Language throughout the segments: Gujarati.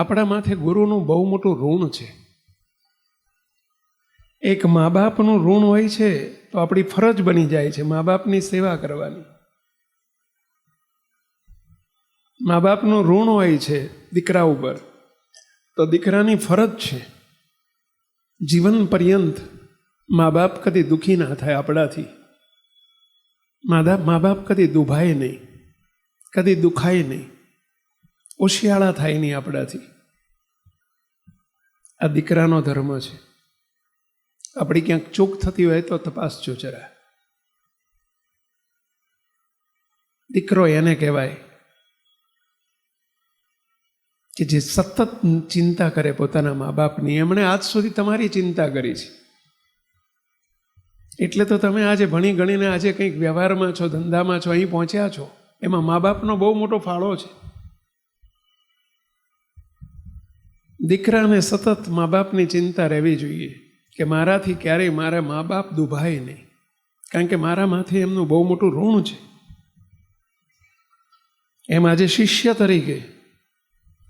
આપણા માથે ગુરુનું બહુ મોટું ઋણ છે. એક મા બાપનું ઋણ હોય છે તો આપણી ફરજ બની જાય છે મા બાપની સેવા કરવાની. મા બાપનું ઋણ હોય છે દીકરા ઉપર તો દીકરાની ફરજ છે જીવન પર્યંત મા બાપ કદી દુઃખી ના થાય આપણાથી. મા બાપ કદી દુભાય નહીં, કદી દુખાય નહીં, ઓશિયાળા થાય નહીં આપણાથી. આ દીકરાનો ધર્મ છે. આપણી ક્યાંક ચૂક થતી હોય તો તપાસજો જરા. દીકરો એને કહેવાય કે જે સતત ચિંતા કરે પોતાના મા બાપની. એમણે આજ સુધી તમારી ચિંતા કરી છે એટલે તો તમે આજે ભણી ગણીને આજે કંઈક વ્યવહારમાં છો, ધંધામાં છો, અહીં પહોંચ્યા છો. એમાં મા બાપનો બહુ મોટો ફાળો છે. દીકરાને સતત મા બાપની ચિંતા રહેવી જોઈએ કે મારાથી ક્યારેય મારા મા બાપ દુભાય નહીં, કારણ કે મારા માથે એમનું બહુ મોટું ઋણ છે. એમ આજે શિષ્ય તરીકે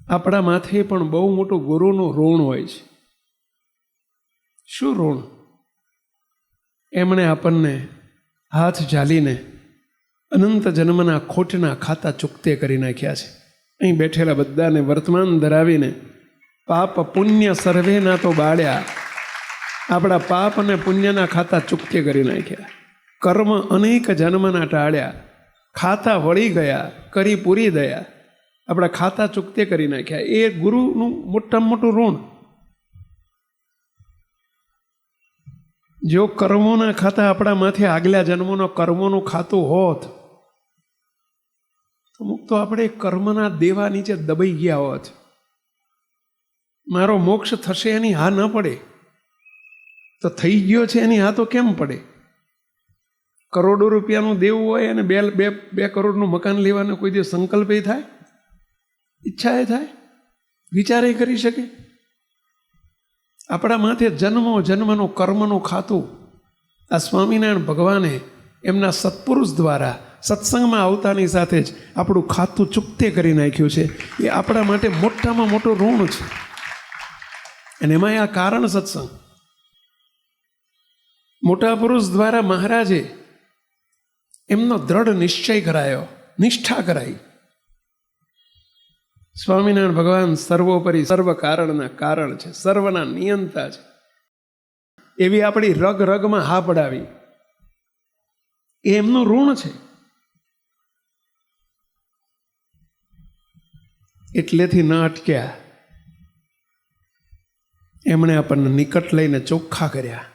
આપણા માથે પણ બહુ મોટું ગુરુનું ઋણ હોય છે. શું ઋણ? એમણે આપણને હાથ ઝાલીને અનંત જન્મના ખોટના ખાતા ચૂકતે કરી નાખ્યા છે. અહીં બેઠેલા બધાને વર્તમાન ધરાવીને પાપ પુણ્ય સર્વેના તો બાળ્યા. આપણા પાપ અને પુણ્યના ખાતા ચૂકતે કરી નાખ્યા. કર્મ અનેક જન્મના ટાળ્યા. ખાતા વળી ગયા, કરી પૂરી દયા. આપણા ખાતા ચૂકતે કરી નાખ્યા. એ ગુરુનું મોટામાં મોટું ઋણ. જો કર્મોના ખાતા આપણા માથે આગલા જન્મોનો કર્મોનું ખાતું હોત અમુક તો આપણે કર્મના દેવા નીચે દબાઈ ગયા હોત. મારો મોક્ષ થશે એની હા ન પડે તો થઈ ગયો છે એની હા તો કેમ પડે? કરોડો રૂપિયાનું દેવું હોય અને બે કરોડનું મકાન લેવાનો કોઈ દિવસ સંકલ્પ થાય? ઈચ્છા એ થાય? વિચાર એ કરી શકે? આપણા માથે જન્મો જન્મનું કર્મનું ખાતું આ સ્વામિનારાયણ ભગવાને એમના સત્પુરુષ દ્વારા સત્સંગમાં આવતાની સાથે જ આપણું ખાતું ચૂકતે કરી નાખ્યું છે. એ આપણા માટે મોટામાં મોટું ઋણ છે. અને એમાં આ કારણ સત્સંગ. મોટા પુરુષ દ્વારા મહારાજે એમનો દ્રઢ નિશ્ચય કરાયો, નિષ્ઠા કરાઈ. સ્વામિનારાયણ ભગવાન સર્વોપરી સર્વ કારણના કારણ છે, સર્વના નિયંતા છે. એવી આપણી રગ રગમાં હા પડાવી એ એમનું ઋણ છે. એટલેથી ન અટક્યા. એમણે આપણને નિકટ લઈને ચોખ્ખા કર્યા.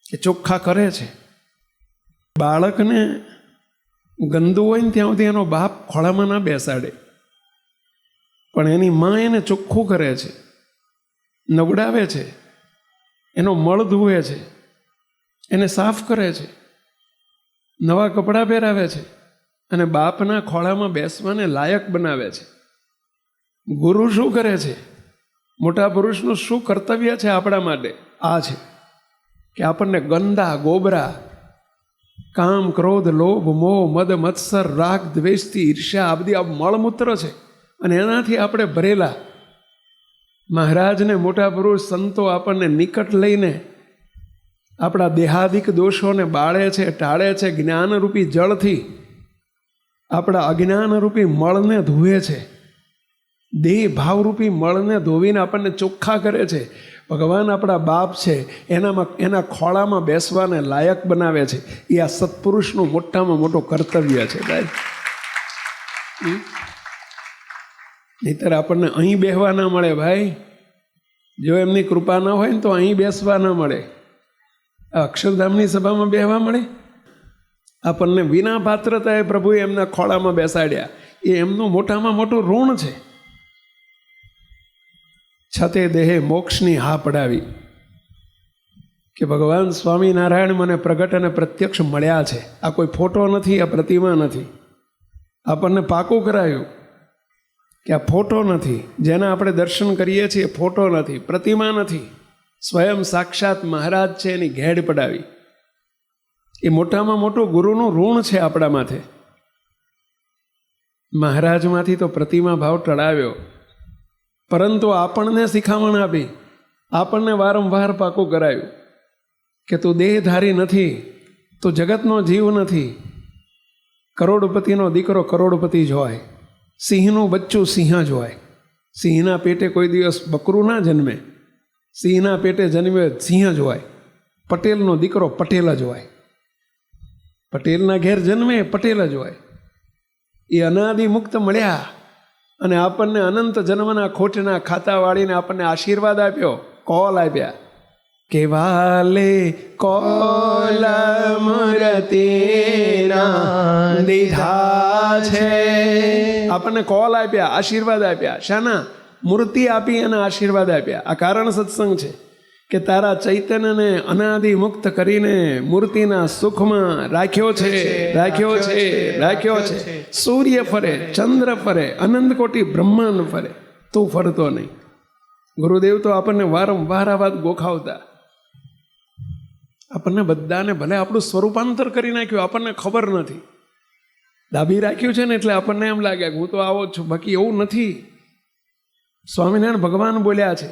એ ચોખ્ખા કરે છે. બાળકને ગંદુ હોય ને ત્યાં સુધી એનો બાપ ખોળામાં ના બેસાડે, પણ એની મા એને ચોખ્ખું કરે છે, નવડાવે છે, એનો મળ ધુએ છે, એને સાફ કરે છે, નવા કપડાં પહેરાવે છે અને બાપના ખોળામાં બેસવાને લાયક બનાવે છે. ગુરુ શું કરે છે? મોટા પુરુષનું શું કર્તવ્ય છે આપણા માટે? આ છે કે આપણને ગંદા ગોબરા કામ, ક્રોધ, લોભ, મોહ, મદ, મત્સર, રાગ, દ્વેષથી ઈર્ષ્યા આ બધી આ મળમૂત્ર છે અને એનાથી આપણે ભરેલા. મહારાજને મોટા પુરુષ સંતો આપણને નિકટ લઈને આપણા દેહાદિક દોષોને બાળે છે, ટાળે છે. જ્ઞાનરૂપી જળથી આપણા અજ્ઞાનરૂપી મળને ધુએ છે. દેહ ભાવરૂપી મળને ધોવીને આપણને ચોખ્ખા કરે છે. ભગવાન આપણા બાપ છે, એના ખોળામાં બેસવાને લાયક બનાવે છે. એ આ સત્પુરુષનું મોટામાં મોટું કર્તવ્ય છે ભાઈ. નહીતર આપણને અહીં બેસવા ના મળે ભાઈ. જો એમની કૃપા ન હોય ને તો અહીં બેસવા ન મળે. અક્ષરધામની સભામાં બેસવા મળે? આપણને વિના પાત્રતાએ પ્રભુએ એમના ખોળામાં બેસાડ્યા. એ એમનું મોટામાં મોટું ઋણ છે. છતે દેહે મોક્ષની હા પડાવી કે ભગવાન સ્વામિનારાયણ મને પ્રગટ અને પ્રત્યક્ષ મળ્યા છે. આ કોઈ ફોટો નથી, આ પ્રતિમા નથી. આપણને પાકું કરાયું કે આ ફોટો નથી. જેના આપણે દર્શન કરીએ છીએ ફોટો નથી, પ્રતિમા નથી, સ્વયં સાક્ષાત મહારાજ છે. એની ઘેડ પડાવી. એ મોટામાં મોટું ગુરુનું ઋણ છે આપણા માથે. મહારાજમાંથી તો પ્રતિમા ભાવ ટળાવ્યો, પરંતુ આપણને શિખામણ આપી, આપણને વારંવાર પાકું કરાયું કે તું દેહધારી નથી, તું જગતનો જીવ નથી. કરોડપતિનો દીકરો કરોડપતિ જ હોય, સિંહનું બચ્ચું સિંહ જ હોય. સિંહના પેટે કોઈ દિવસ બકરું ના જન્મે, સિંહના પેટે જન્મે સિંહ જ હોય. પટેલનો દીકરો પટેલ જ હોય, પટેલના ઘેર જન્મે પટેલ જ હોય. એ અનાદિ મુક્ત મળ્યા અને આપણને અનંત જન્મના ખોટના ખાતા વાળીને આપણને આશીર્વાદ આપ્યો, કોલ આપ્યા કે વાલે કોલ મૂર્તિના દીધા છે. આપણને કોલ આપ્યા, આશીર્વાદ આપ્યા. શાના? મૂર્તિ આપી અને આશીર્વાદ આપ્યા. આ કારણ સત્સંગ છે કે તારા ચૈતન્યને અનાદિ મુક્ત કરીને મૂર્તિના સુખમાં રાખ્યો છે, રાખ્યો છે, રાખ્યો છે. સૂર્ય ફરે, ચંદ્ર ફરે, અનંત કોટી બ્રહ્માંડ ફરે, તું ફરતો નહીં. ગુરુદેવ તો આપણને વારંવાર આ વાત ગોખાવતા. આપણને બધાને ભલે આપણું સ્વરૂપાંતર કરી નાખ્યું, આપણને ખબર નથી. દાબી રાખ્યું છે ને એટલે આપણને એમ લાગે કે હું તો આવો જ છું, બાકી એવું નથી. સ્વામિનારાયણ ભગવાન બોલ્યા છે,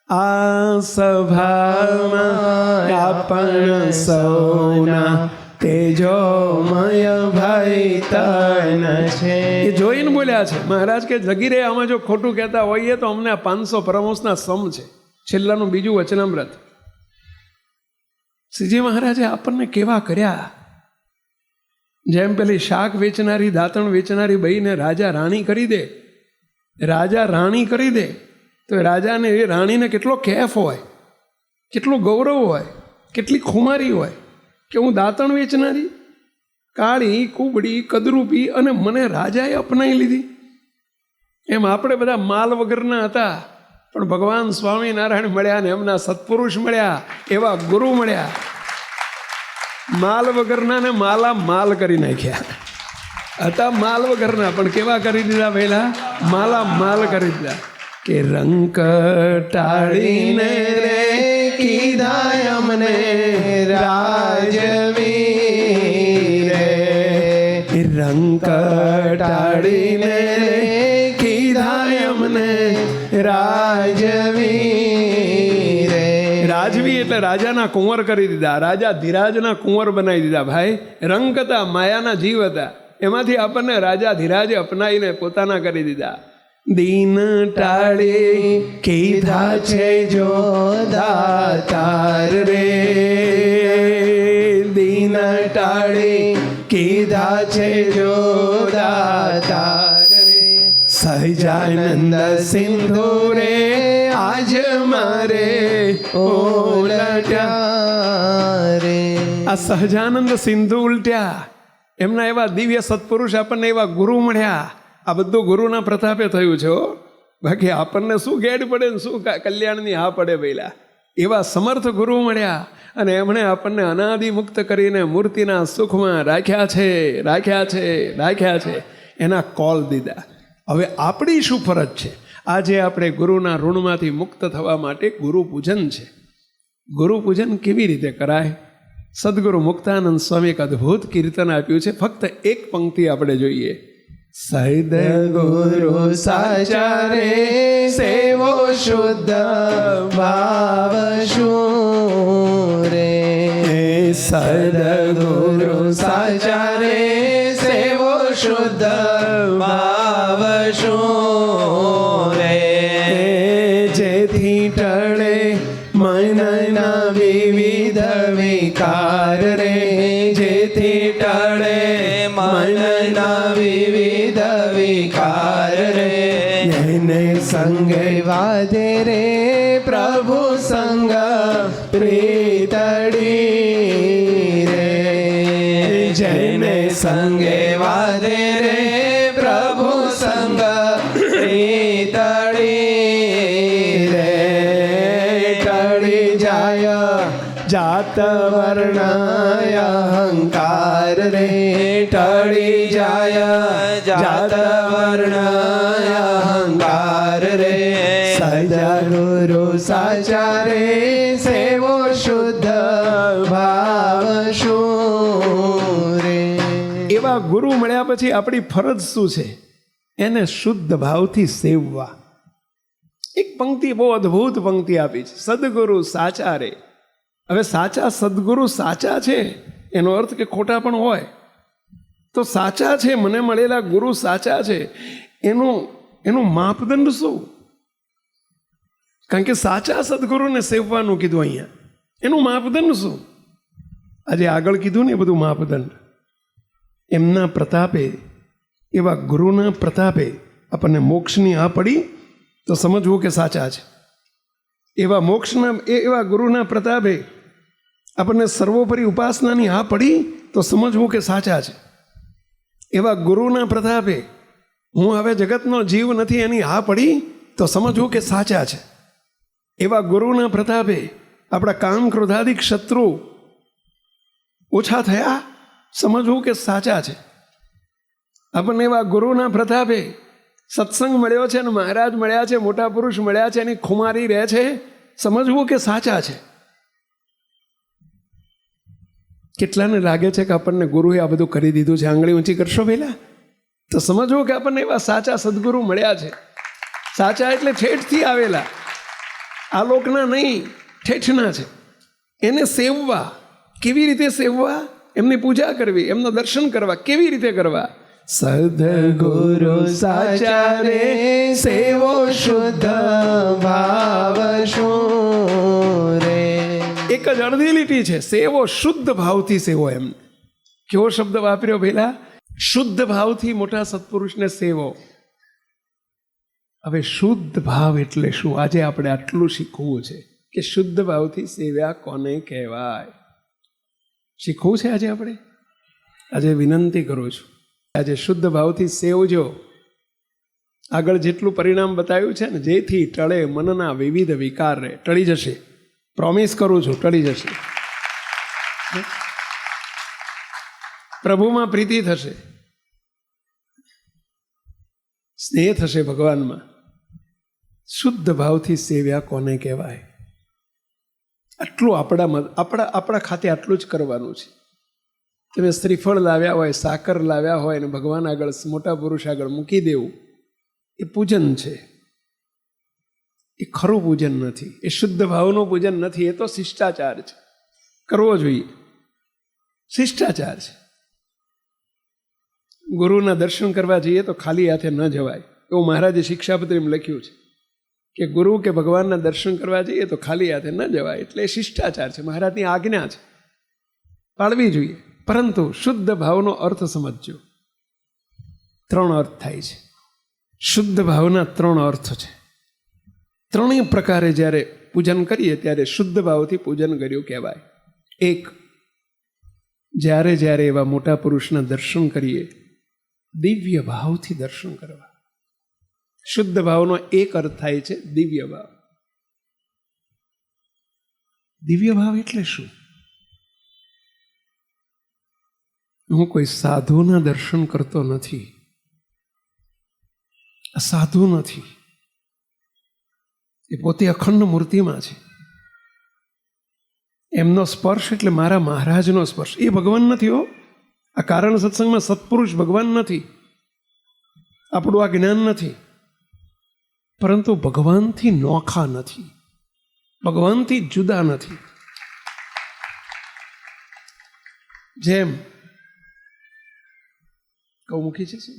આ સભામાં આપણ સૌના તેજોમય ભાઈ તન છે. એ જોઈને બોલ્યા છે મહારાજ કે જગીરે આમાં જો ખોટું કહેતા હોઈએ તો અમને 500 પરમહંસના સમ છે. છેલ્લાનું બીજું વચનામૃત. શ્રીજી મહારાજે આપણને કેવા કર્યા. જેમ પેલી શાક વેચનારી, દાંતણ વેચનારી બહીને રાજા રાણી કરી દે, રાજા રાણી કરી દે તો રાજાને, એ રાણીને કેટલો કેફ હોય, કેટલું ગૌરવ હોય, કેટલી ખુમારી હોય કે હું દાંતણ વેચનારી, કાળી કુબડી કદરૂપી, અને મને રાજાએ અપનાવી લીધી. એમ આપણે બધા માલ વગરના હતા, પણ ભગવાન સ્વામિનારાયણ મળ્યા ને એમના સત્પુરુષ મળ્યા, એવા ગુરુ મળ્યા. માલ વગરના ને માલા માલ કરી નાખ્યા. હતા માલ વગરના પણ કેવા કરી દીધા? પહેલા માલા માલ કરી દીધા. કે રંક ટાળીને રે કીધા અમને રાજવીરે, રંક ટાળીને રે કીધા અમને રાજવીરે. રાજવી એટલે રાજાના કુંવર કરી દીધા, રાજા ધીરાજના કુંવર બનાવી દીધા. ભાઈ રંક હતા, માયાના જીવ હતા, એમાંથી આપણને રાજા ધીરાજે અપનાવીને પોતાના કરી દીધા. દીન ટાળે કીધા છે જો દાતાર રે, દીન ટાળે કીધા છે જો દાતાર રે. સહજાનંદ સિંધુ રે આજ મારે ઉલટ્યા રે. આ સહજાનંદ સિંધુ ઉલટ્યા. એમના એવા દિવ્ય સત્પુરુષ, આપણને એવા ગુરુ મળ્યા. આ બધું ગુરુના પ્રતાપે થયું છે. બાકી આપણને શું ગેડ પડે ને શું કલ્યાણની હા પડે પહેલા. એવા સમર્થ ગુરુ મળ્યા અને એમણે આપણને અનાદિ મુક્ત કરીને મૂર્તિના સુખમાં રાખ્યા છે, રાખ્યા છે, રાખ્યા છે. એના કોલ દીધા. હવે આપણી શું ફરજ છે? આજે આપણે ગુરુના ઋણમાંથી મુક્ત થવા માટે ગુરુ પૂજન છે. ગુરુ પૂજન કેવી રીતે કરાય? સદગુરુ મુક્તાનંદ સ્વામી એક અદ્ભુત કીર્તન આપ્યું છે. ફક્ત એક પંક્તિ આપણે જોઈએ. સદગુરુ સાચારે સેવો શુદ્ધ ભાવ શું રે, સદગુરુ સાચારે સેવો શુદ્ધ ભાવ શું રે. જેથી ટળે મનના વિવિધ વિકાર રે, જેથી ટળે મનના વિવિધ વિકાર રે. એને સંગે વાજે રે પ્રભુ સંગ પ્રીતડી રે, જેને સંગે વાજે રે પ્રભુ સંગ પ્રીતડી રે. ટળી જાય જાત વર્ણય અહંકાર રે, ટળી જાય જાત વર્ણય અહંકાર રે. સદગુરુ સાચારે સેવો શુદ્ધ ભાવ શું રે. એવા ગુરુ મળ્યા પછી આપણી ફરજ શું છે? એને શુદ્ધ ભાવથી સેવવા. એક પંક્તિ બહુ અદ્ભુત પંક્તિ આપી છે, સદગુરુ સાચા રે. હવે સાચા સદગુરુ સાચા છે એનો અર્થ કે ખોટા પણ હોય, તો સાચા છે, મને મળેલા ગુરુ સાચા છે, એનું માપદંડ શું? કારણ કે સાચા સદગુરુને સેવવાનું કીધું અહીંયા, એનું માપદંડ શું? આજે આગળ કીધું ને એ બધું માપદંડ, એમના પ્રતાપે, એવા ગુરુના પ્રતાપે આપણને મોક્ષની આ પડી તો સમજવું કે સાચા છે. એવા મોક્ષના એવા ગુરુના પ્રતાપે આપણને સર્વોપરી ઉપાસનાની આ પડી તો સમજવું કે સાચા છે. એવા ગુરુના પ્રતાપે હું હવે જગતનો જીવ નથી એની હા પડી તો સમજવું કે સાચા છે. એવા ગુરુના પ્રતાપે આપણા કામ ક્રોધાદિક શત્રુ ઓછા થયા, સમજવું કે સાચા છે. આપણને એવા ગુરુના પ્રતાપે સત્સંગ મળ્યો છે અને મહારાજ મળ્યા છે, મોટા પુરુષ મળ્યા છે, એની ખુમારી રહે છે, સમજવું કે સાચા છે. કેટલાને લાગે છે કે આપણને ગુરુએ આ બધું કરી દીધું છે, આંગળી ઊંચી કરશો પહેલા, તો સમજવું કે આપણને એવા સાચા સદગુરુ મળ્યા છે. સાચા એટલે ઠેઠથી આવેલા, આ લોકના નહીં, ઠેઠના છે. એને સેવવા, કેવી રીતે સેવવા? એમની પૂજા કરવી, એમના દર્શન કરવા. કેવી રીતે કરવા? સદગુરુ સાચા રે સેવો શુદ્ધ ભાવ શું રે. એક જ અડધી લીટી છે, સેવો શુદ્ધ ભાવથી સેવો. એમ કેવો શબ્દ વાપર્યો પેલા? શુદ્ધ ભાવથી મોટા સત્પુરુષને સેવો. હવે શુદ્ધ ભાવ એટલે શું? આજે આપણે આટલું શીખવું છે કે શુદ્ધ ભાવથી સેવ્યા કોને કહેવાય. શીખવું છે આજે આપણે. આજે વિનંતી કરું છું, આજે શુદ્ધ ભાવથી સેવજો. આગળ જેટલું પરિણામ બતાવ્યું છે ને, જેથી ટળે મનના વિવિધ વિકાર રે. ટળી જશે, પ્રોમિસ કરું છું, ટળી જશે. પ્રભુમાં પ્રીતિ થશે, સ્નેહ થશે ભગવાનમાં. શુદ્ધ ભાવથી સેવ્યા કોને કહેવાય. આટલું આપણા ખાતે આટલું જ કરવાનું છે. તમે શ્રીફળ લાવ્યા હોય, સાકર લાવ્યા હોય અને ભગવાન આગળ, મોટા પુરુષ આગળ મૂકી દેવું, એ પૂજન છે. એ ખરું પૂજન નથી, એ શુદ્ધ ભાવનું પૂજન નથી. એ તો શિષ્ટાચાર છે, કરવો જોઈએ, શિષ્ટાચાર છે. ગુરુના દર્શન કરવા જઈએ તો ખાલી હાથે ન જવાય, એવું મહારાજે શિક્ષાપત્રીમાં લખ્યું છે કે ગુરુ કે ભગવાનના દર્શન કરવા જઈએ તો ખાલી હાથે ન જવાય. એટલે એ શિષ્ટાચાર છે, મહારાજની આજ્ઞા છે, પાળવી જોઈએ. પરંતુ શુદ્ધ ભાવનો અર્થ સમજજો. 3 અર્થ થાય છે. શુદ્ધ ભાવના 3 અર્થ છે. 3 પ્રકારે જ્યારે પૂજન કરીએ ત્યારે શુદ્ધ ભાવથી પૂજન કર્યું કહેવાય. 1, જ્યારે જ્યારે એવા મોટા પુરુષના દર્શન કરીએ, દિવ્ય ભાવથી દર્શન કરવા. શુદ્ધ ભાવનો 1 અર્થ થાય છે દિવ્ય ભાવ. દિવ્ય ભાવ એટલે શું? હું કોઈ સાધુના દર્શન કરતો નથી, સાધુ નથી. એ પોતે અખંડ મૂર્તિમાં છે. એમનો સ્પર્શ એટલે મારા મહારાજનો સ્પર્શ. એ ભગવાન નથી હો. આ કારણ સત્સંગમાં સત્પુરુષ ભગવાન નથી, આપણું આ જ્ઞાન નથી. પરંતુ ભગવાનથી નોખા નથી, ભગવાનથી જુદા નથી. જેમ ગૌમુખી છે શું?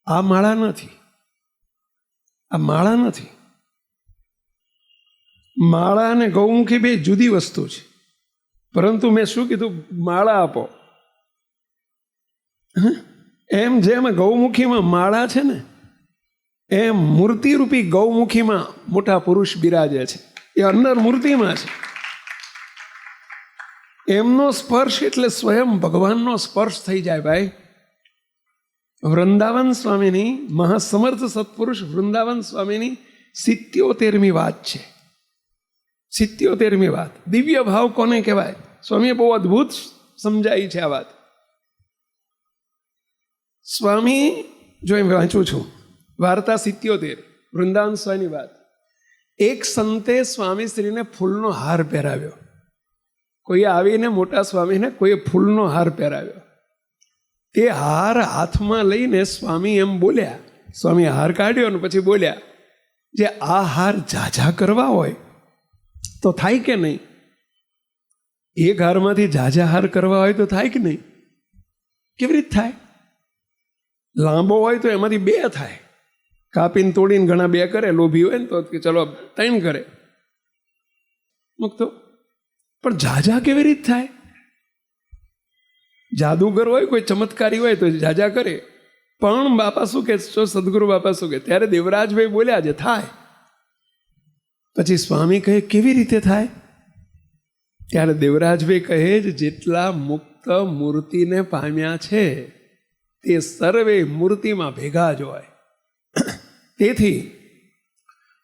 આ માળા નથી, આ માળા નથી. માળા અને ગૌમુખી બે જુદી વસ્તુ છે. પરંતુ મેં શું કીધું? માળા આપો. એમ જેમ ગૌમુખીમાં માળા છે ને, એમ મૂર્તિરૂપી ગૌમુખીમાં મોટા પુરુષ બિરાજે છે. એ અંદર મૂર્તિમાં છે. એમનો સ્પર્શ એટલે સ્વયં ભગવાનનો સ્પર્શ થઈ જાય ભાઈ. વૃંદાવન સ્વામીની, મહાસમર્થ સત્પુરુષ વૃંદાવન સ્વામીની 77મી વાત છે. 77મી વાત. દિવ્ય ભાવ કોને કહેવાય? સ્વામીએ બહુ અદ્ભુત સમજાઈ છે આ વાત. સ્વામી, જો એમ વાંચું છું, વાર્તા 77, વૃંદાવન સ્વામીની વાત. એક સંતે સ્વામીશ્રીને ફૂલનો હાર પહેરાવ્યો. કોઈએ આવીને મોટા સ્વામીને કોઈએ ફૂલનો હાર પહેરાવ્યો. એ હાર હાથમાં લઈને સ્વામી એમ બોલ્યા, સ્વામી હાર કાઢ્યો ને પછી બોલ્યા, જે આ હાર ઝાઝા કરવા હોય તો થાય કે નહીં? એક હારમાંથી ઝાઝા હાર કરવા હોય તો થાય કે નહીં? કેવી રીતે થાય? લાંબો હોય તો એમાંથી બે થાય, કાપીને તોડીને ઘણા બે કરે, લોભી હોય ને તો ચલો 3 કરે મૂકતો. પણ ઝાઝા કેવી રીતે થાય? જાદુગર હોય, કોઈ ચમત્કારી હોય તો ઝાઝા કરે. પણ બાપા શું કે, સદગુરુ બાપા શું કે, ત્યારે દેવરાજભાઈ બોલ્યા જે થાય. પછી સ્વામી કહે કેવી રીતે થાય? ત્યારે દેવરાજભાઈ કહે જ જેટલા મુક્ત મૂર્તિને પામ્યા છે તે સર્વે મૂર્તિમાં ભેગા જ હોય. તેથી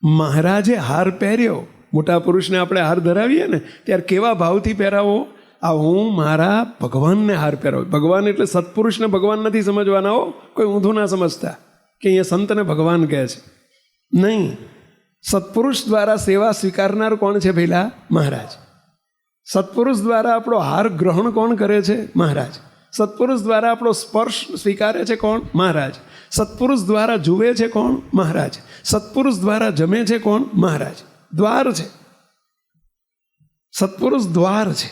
મહારાજે હાર પહેર્યો. મોટા પુરુષને આપણે હાર ધરાવીએ ને ત્યારે કેવા ભાવથી પહેરાવો? આ હું મારા ભગવાનને હાર પહેરાવું. ભગવાન એટલે સત્પુરુષને ભગવાન નથી સમજવાના હો, કોઈ ઊંધું ના સમજતા કે અહીંયા સંતને ભગવાન કહે છે. નહીં, સત્પુરુષ દ્વારા સેવા સ્વીકારનાર કોણ છે? પહેલા મહારાજ. સત્પુરુષ દ્વારા આપણો હાર ગ્રહણ કોણ કરે છે? મહારાજ. સત્પુરુષ દ્વારા આપણો સ્પર્શ સ્વીકારે છે કોણ? મહારાજ. સત્પુરુષ દ્વારા જુએ છે કોણ? મહારાજ. સત્પુરુષ દ્વારા જમે છે કોણ? મહારાજ. દ્વાર છે, સત્પુરુષ દ્વાર છે.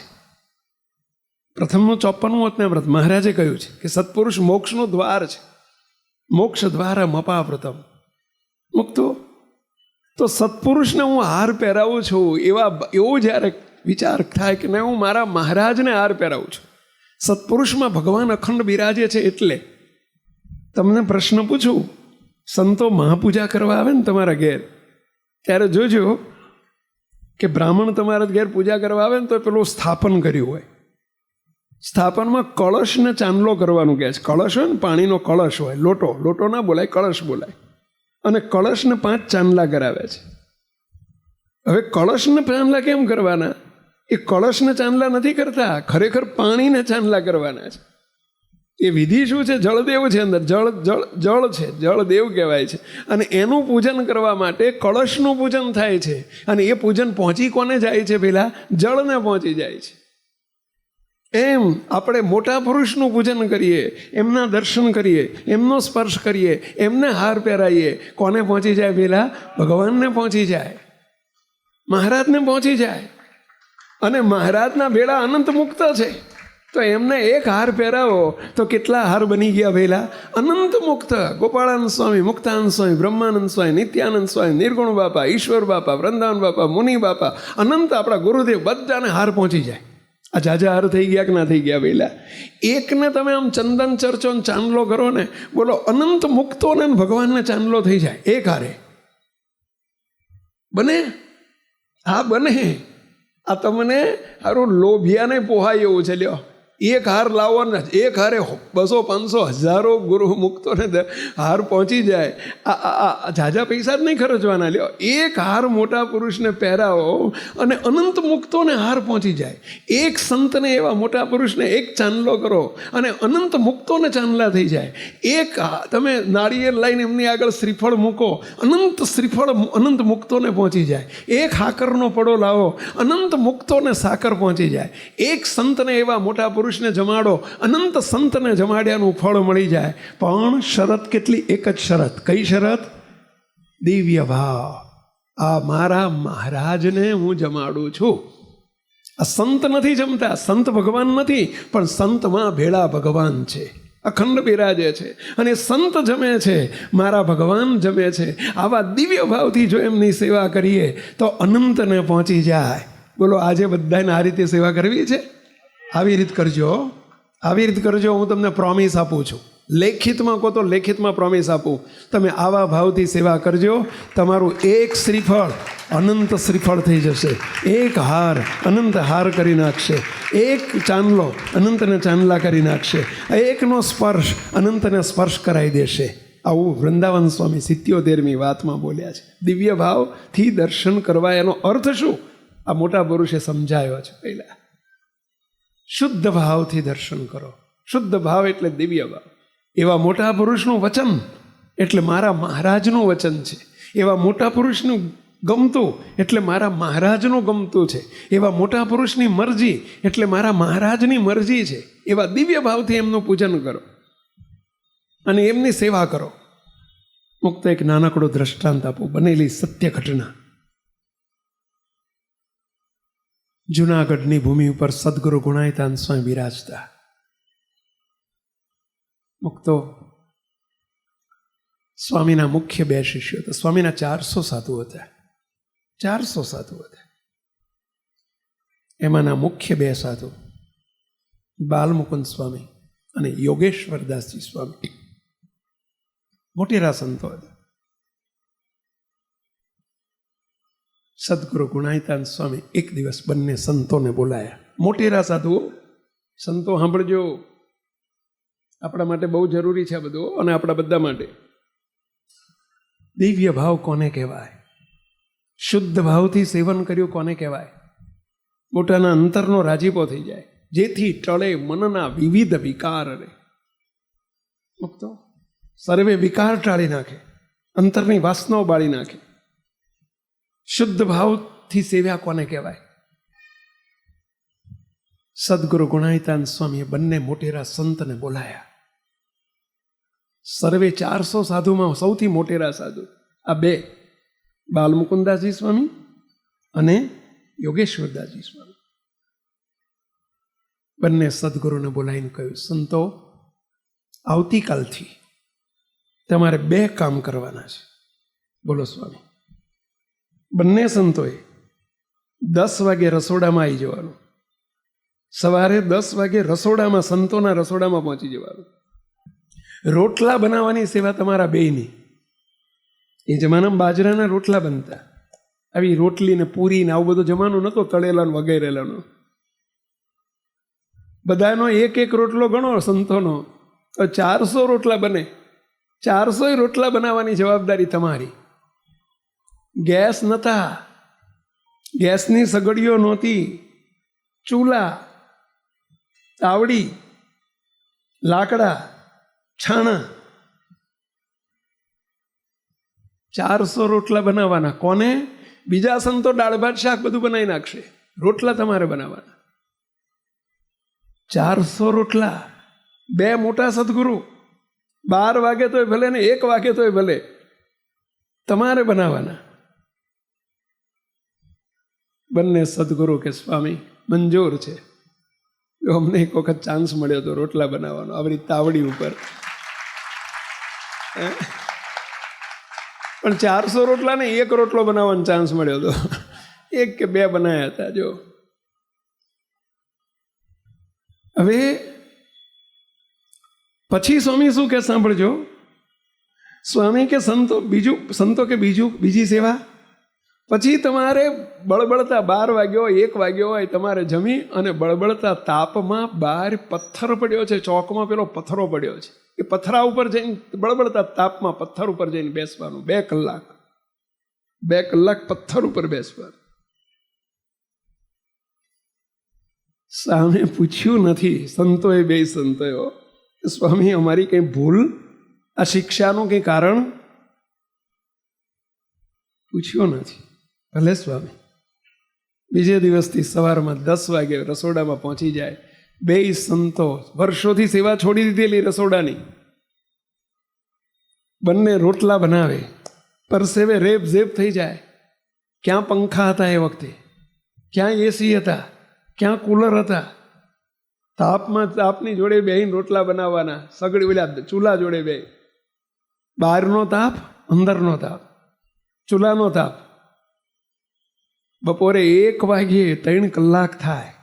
પ્રથમનું 54મું અજ્ઞાવ્રત મહારાજે કહ્યું છે કે સત્પુરુષ મોક્ષનું દ્વાર છે. મોક્ષ દ્વારા મપાવ્રતમ મુક્તો. તો સત્પુરુષને હું હાર પહેરાવું છું, એવો જ્યારે વિચાર થાય કે નહીં, હું મારા મહારાજને હાર પહેરાવું છું. સત્પુરુષમાં ભગવાન અખંડ બિરાજે છે. એટલે તમને પ્રશ્ન પૂછું, સંતો મહાપૂજા કરવા આવે ને તમારા ઘેર, ત્યારે જોજો કે બ્રાહ્મણ તમારા ઘેર પૂજા કરવા આવે ને તો પેલું સ્થાપન કર્યું હોય. સ્થાપનમાં કળશને ચાંદલો કરવાનું કહે છે. કળશ હોય ને, પાણીનો કળશ હોય, લોટો ના બોલાય, કળશ બોલાય. અને કળશને 5 ચાંદલા કરાવે છે. હવે કળશને ચાંદલા કેમ કરવાના? એ કળશને ચાંદલા નથી કરતા, ખરેખર પાણીને ચાંદલા કરવાના છે. એ વિધિ શું છે? જળદેવ છે અંદર, જળ છે, જળદેવ કહેવાય છે. અને એનું પૂજન કરવા માટે કળશનું પૂજન થાય છે. અને એ પૂજન પહોંચી કોને જાય છે? પેલા જળને પહોંચી જાય છે. એમ આપણે મોટા પુરુષનું પૂજન કરીએ, એમના દર્શન કરીએ, એમનો સ્પર્શ કરીએ, એમને હાર પહેરાવીએ, કોને પહોંચી જાય? પેલા ભગવાનને પહોંચી જાય, મહારાજને પહોંચી જાય. અને મહારાજના બેડા અનંત મુક્ત છે. તો એમને એક હાર પહેરાવો તો કેટલા હાર બની ગયા? પહેલા અનંત મુક્ત. ગોપાળાનંદ સ્વામી, મુક્તાનંદ સ્વામી, બ્રહ્માનંદ સ્વામી, નિત્યાનંદ સ્વામી, નિર્ગુણ બાપા, ઈશ્વર બાપા, વૃંદાવન બાપા, મુનિ બાપા, અનંત આપણા ગુરુદેવ, બધાને હાર પહોંચી જાય. આ ઝાઝા હાર થઈ ગયા કે ના થઈ ગયા? પહેલા એકને તમે આમ ચંદન ચર્ચો ને ચાંદલો કરો ને, બોલો અનંત મુક્તોને ભગવાનને ચાંદલો થઈ જાય એક હારે. બને? હા બને. આ તમને હારું લોભિયાને પોહાય એવું છે. લ્યો, એક હાર લાવો ને, એક હારે 200, 500, હજારો ગુરુ મુક્તોને હાર પહોંચી જાય. આ ઝાઝા પૈસા જ નહીં ખર્ચવાના. લ્યો, એક હાર મોટા પુરુષને પહેરાવો અને અનંત મુક્તોને હાર પહોંચી જાય. એક સંતને, એવા મોટા પુરુષને એક ચાંદલો કરો અને અનંત મુક્તોને ચાંદલા થઈ જાય. એક તમે નાળિયેર લઈને એમની આગળ શ્રીફળ મૂકો, અનંત શ્રીફળ અનંત મુક્તોને પહોંચી જાય. એક સાકરનો પડો લાવો, અનંત મુક્તોને સાકર પહોંચી જાય. એક સંતને, એવા મોટા પુરુષ ને જમાડો, અનંત સંતને જમાડ્યાનું ફળ મળી જાય. પણ શરત કેટલી? એક જ શરત. કઈ શરત? દિવ્ય ભાવ. આ મારા મહારાજને હું જમાડું છું. આ સંત નથી જમતા, સંત ભગવાન નથી, પણ સંતમાં ભેળા ભગવાન છે, અખંડ બિરાજે છે. અને સંત જમે છે, મારા ભગવાન જમે છે. આવા દિવ્ય ભાવથી જો એમની સેવા કરીએ તો અનંતને પહોંચી જાય. બોલો, આજે બધાને આ રીતે સેવા કરવી છે? આવી રીત કરજો, આવી રીત કરજો. હું તમને પ્રોમિસ આપું છું, લેખિતમાં કહો તો લેખિતમાં પ્રોમિસ આપું. તમે આવા ભાવથી સેવા કરજો, તમારું એક શ્રીફળ અનંત શ્રીફળ થઈ જશે. એક હાર અનંત હાર કરી નાખશે. એક ચાંદલો અનંતને ચાંદલા કરી નાખશે. એકનો સ્પર્શ અનંતને સ્પર્શ કરાવી દેશે. આવું વૃંદાવન સ્વામી 77મી વાતમાં બોલ્યા છે. દિવ્ય ભાવથી દર્શન કરવા એનો અર્થ શું? આ મોટા પુરુષે સમજાયો છે. પહેલા શુદ્ધ ભાવથી દર્શન કરો. શુદ્ધ ભાવ એટલે દિવ્ય ભાવ. એવા મોટા પુરુષનું વચન એટલે મારા મહારાજનું વચન છે. એવા મોટા પુરુષનું ગમતું એટલે મારા મહારાજનું ગમતું છે. એવા મોટા પુરુષની મરજી એટલે મારા મહારાજની મરજી છે. એવા દિવ્ય ભાવથી એમનું પૂજન કરો. અને એમની સેવા કરો. મુક્ત એક નાનકડો દ્રષ્ટાંત આપો, બનેલી સત્ય ઘટના. જુનાગઢની ભૂમિ ઉપર સદગુરુ ગુણાયતાન સ્વામી બિરાજતા. મુક્તો સ્વામીના મુખ્ય 2 શિષ્યો હતા. સ્વામીના 400 સાધુ હતા. 400 સાધુ હતા. એમાંના મુખ્ય 2 સાધુ બાલમુકુંદ સ્વામી અને યોગેશ્વરદાસજી સ્વામી મોટેરા સંતો હતા. સદગુરુ ગુણાયતાન સ્વામી એક દિવસ બંને સંતોને બોલાયા. મોટેરા સાધુઓ, સંતો સાંભળજો, આપણા માટે બહુ જરૂરી છે આ બધું, અને આપણા બધા માટે. દિવ્ય ભાવ કોને કહેવાય? શુદ્ધ ભાવથી સેવન કર્યું કોને કહેવાય? મોટાના અંતરનો રાજીપો થઈ જાય, જેથી ટળે મનના વિવિધ વિકાર. રે મુક્તો સર્વે વિકાર ટાળી નાખે, અંતરની વાસનાઓ બાળી નાખે. શુદ્ધ ભાવથી સેવ્યા કોને કહેવાય? સદગુરુ ગુણાયતાન સ્વામીએ બંને મોટેરા સંતને બોલાયા. સર્વે 400 સાધુમાં સૌથી મોટેરા સાધુ આ 2, બાલમુકુંદાસજી સ્વામી અને યોગેશ્વરદાસજી સ્વામી. બંને સદગુરુને બોલાવીને કહ્યું, સંતો, આવતીકાલથી તમારે 2 કામ કરવાના છે. બોલો સ્વામી. બંને સંતોએ 10 વાગે રસોડામાં આવી જવાનું. સવારે 10 વાગે રસોડામાં, સંતોના રસોડામાં પહોંચી જવાનું. રોટલા બનાવવાની સેવા તમારા 2ની. એ જમાનામાં બાજરાના રોટલા બનતા. આવી રોટલી ને પૂરી ને આવું બધું જમાનું નહોતો, તળેલા ને વગેરેલાનો. બધાનો 1-1 રોટલો ગણો સંતોનો, તો 400 રોટલા બને. 400 રોટલા બનાવવાની જવાબદારી તમારી. ગેસ નહોતા, ગેસની સગડીઓ નહોતી, ચૂલા, તાવડી, લાકડા, છાણા. 400 રોટલા બનાવવાના. કોને? બીજા સંતો દાળ ભાત શાક બધું બનાવી નાખશે, રોટલા તમારે બનાવવાના. 400 રોટલા. 2 મોટા સદગુરુ, 12 વાગે તોય ભલે ને 1 વાગે તોય ભલે, તમારે બનાવવાના. બંને સદગુરુ કે સ્વામી મંજૂર છે. અમને એક વખત ચાન્સ મળ્યો હતો રોટલા બનાવવાનો, આવી તાવડી ઉપર. પણ 400 રોટલા ને 1 રોટલો બનાવવાનો ચાન્સ મળ્યો હતો. 1 કે 2 બનાવ્યા હતા. જો હવે પછી સ્વામી શું કે સાંભળજો. સ્વામી કે સંતો કે બીજી સેવા. પછી તમારે બળબળતા 12 વાગ્યો હોય, 1 વાગ્યો હોય, તમારે જમી અને બળબળતા તાપમાં બહાર પથ્થર પડ્યો છે, ચોકમાં પેલો પથ્થરો પડ્યો છે, એ પથ્થરા ઉપર જઈને બળબળતા તાપમાં પથ્થર ઉપર જઈને બેસવાનું. 2 કલાક 2 કલાક પથ્થર ઉપર બેસવાનું. સામે પૂછ્યું નથી સંતોએ, 2 સંતોએ, સ્વામી અમારી કંઈ ભૂલ, આ શિક્ષાનું કંઈ કારણ? પૂછ્યું નથી. ભલે સ્વામી. બીજે દિવસથી સવારમાં 10 વાગે રસોડામાં પહોંચી જાય. 2 સંતો વર્ષોથી સેવા છોડી દીધેલી રસોડાની. બંને રોટલા બનાવે, પરસેવે રેપ ઝેપ થઈ જાય. ક્યાં પંખા હતા એ વખતે, ક્યાં એસી હતા, ક્યાં કુલર હતા. તાપની જોડે બેહીને રોટલા બનાવવાના, સગડી ઓલા ચૂલા જોડે બે. બહારનો તાપ, અંદરનો તાપ, ચૂલાનો તાપ. બપોરે 1 વાગ્યે 3 કલાક થાય.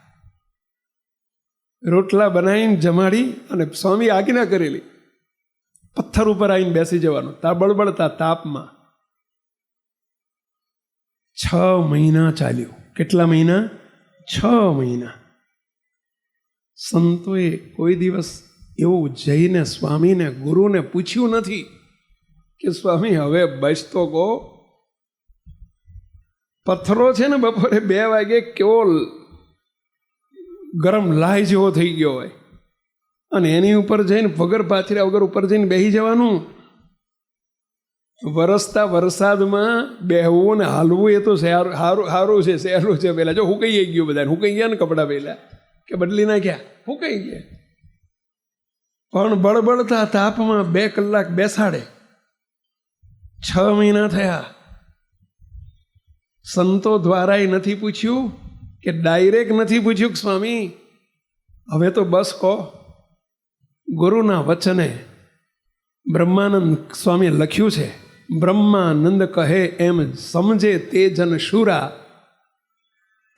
રોટલા બનાવીને જમાડી અને સ્વામી આજ્ઞા કરેલી પથ્થર ઉપર આવીને બેસી જવાનું બળબળતા તાપમાં. 6 મહિના ચાલ્યું. કેટલા મહિના? 6 મહિના. સંતોએ કોઈ દિવસ એવું જઈને સ્વામીને, ગુરુને પૂછ્યું નથી કે સ્વામી હવે બસ તો કહો. પથ્થરો છે ને બપોરે 2 વાગે કેવો ગરમ લાય જેવો થઈ ગયો હોય, અને એની ઉપર જઈને વગર પાથર્યા વગર ઉપર જઈને બેસી જવાનું. વરસતા વરસાદમાં બેહવું ને હાલવું એ તો સારું છે, સહેલું છે. પહેલાં જો હુકાઈ ગયું, બધાને હુકાઈ ગયા ને કપડાં પહેલાં કે બદલી નાખ્યા, હુકાઈ ગયા. પણ બળબળતા તાપમાં 2 કલાક બેસાડે. 6 મહિના થયા. સંતો દ્વારાય નથી પૂછ્યું કે ડાયરેક્ટ નથી પૂછ્યું કે સ્વામી હવે તો બસ કહો. ગુરુના વચને બ્રહ્માનંદ સ્વામીએ લખ્યું છે, બ્રહ્માનંદ કહે એમ સમજે તે જન શુરા,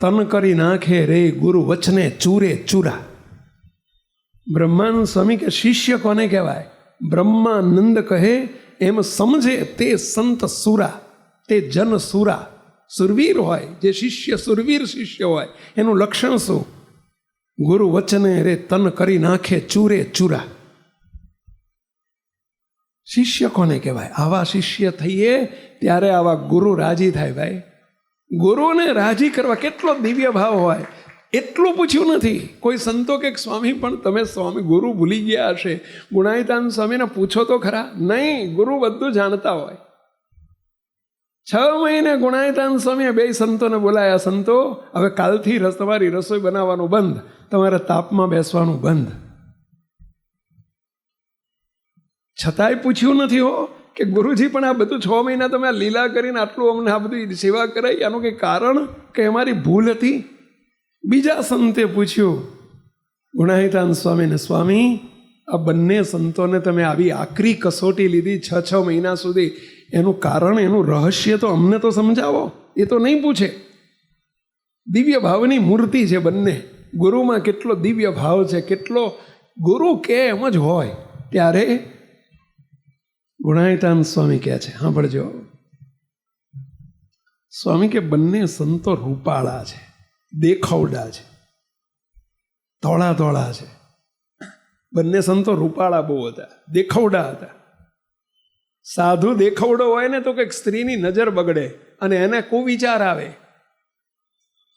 તન કરી નાખે રે ગુરુ વચને ચૂરે ચૂરા. બ્રહ્માનંદ સ્વામી કે શિષ્ય કોને કહેવાય? બ્રહ્માનંદ કહે એમ સમજે તે સંત સુરા, તે જન સુરા. સુરવીર હોય જે શિષ્ય, સુરવીર શિષ્ય હોય એનું લક્ષણ શું? ગુરુ વચને રે તન કરી નાખે ચૂરે ચૂરા. શિષ્ય કોને કહેવાય? આવા શિષ્ય થઈએ ત્યારે આવા ગુરુ રાજી થાય. ભાઈ, ગુરુને રાજી કરવા કેટલો દિવ્ય ભાવ હોય. એટલું પૂછ્યું નથી. કોઈ સંતો કે સ્વામી પણ તમે સ્વામી ગુરુ ભૂલી ગયા હશે, ગુણાયતાન સ્વામીને પૂછો તો ખરા. નહીં, ગુરુ બધું જાણતા હોય. 6 મહિને ગુણાયતાન સ્વામીએ 2 સંતોને બોલાયા, સંતો હવે કાલથી તમારી રસોઈ બનાવવાનું બંધ, તમારે તાપમાં બેસવાનું બંધ. છતાંય પૂછ્યું નથી હો કે ગુરુજી પણ આ બધું 6 મહિના તમે આ લીલા કરીને આટલું અમને આ બધી સેવા કરાઈ, આનું કંઈ કારણ કે અમારી ભૂલ હતી? બીજા સંતે પૂછ્યું ગુણાયતાન સ્વામીને, સ્વામી આ બંને સંતોને તમે આવી આકરી કસોટી લીધી 6 મહિના સુધી, એનું કારણ, એનું રહસ્ય તો અમને તો સમજાવો. એ તો નહીં પૂછે. દિવ્ય ભાવની મૂર્તિ છે બંને. ગુરુમાં કેટલો દિવ્ય ભાવ છે, કેટલો ગુરુ કે એમ જ હોય. ત્યારે ગુણાયતાન સ્વામી કહે છે, સાંભળજો સ્વામી કે બંને સંતો રૂપાળા છે, દેખવડા છે, ધોળા ધોળા છે. બંને સંતો રૂપાળા બહુ હતા, દેખવડા હતા. સાધુ દેખવડો હોય ને તો કંઈક સ્ત્રીની નજર બગડે અને એને કુવિચાર આવે,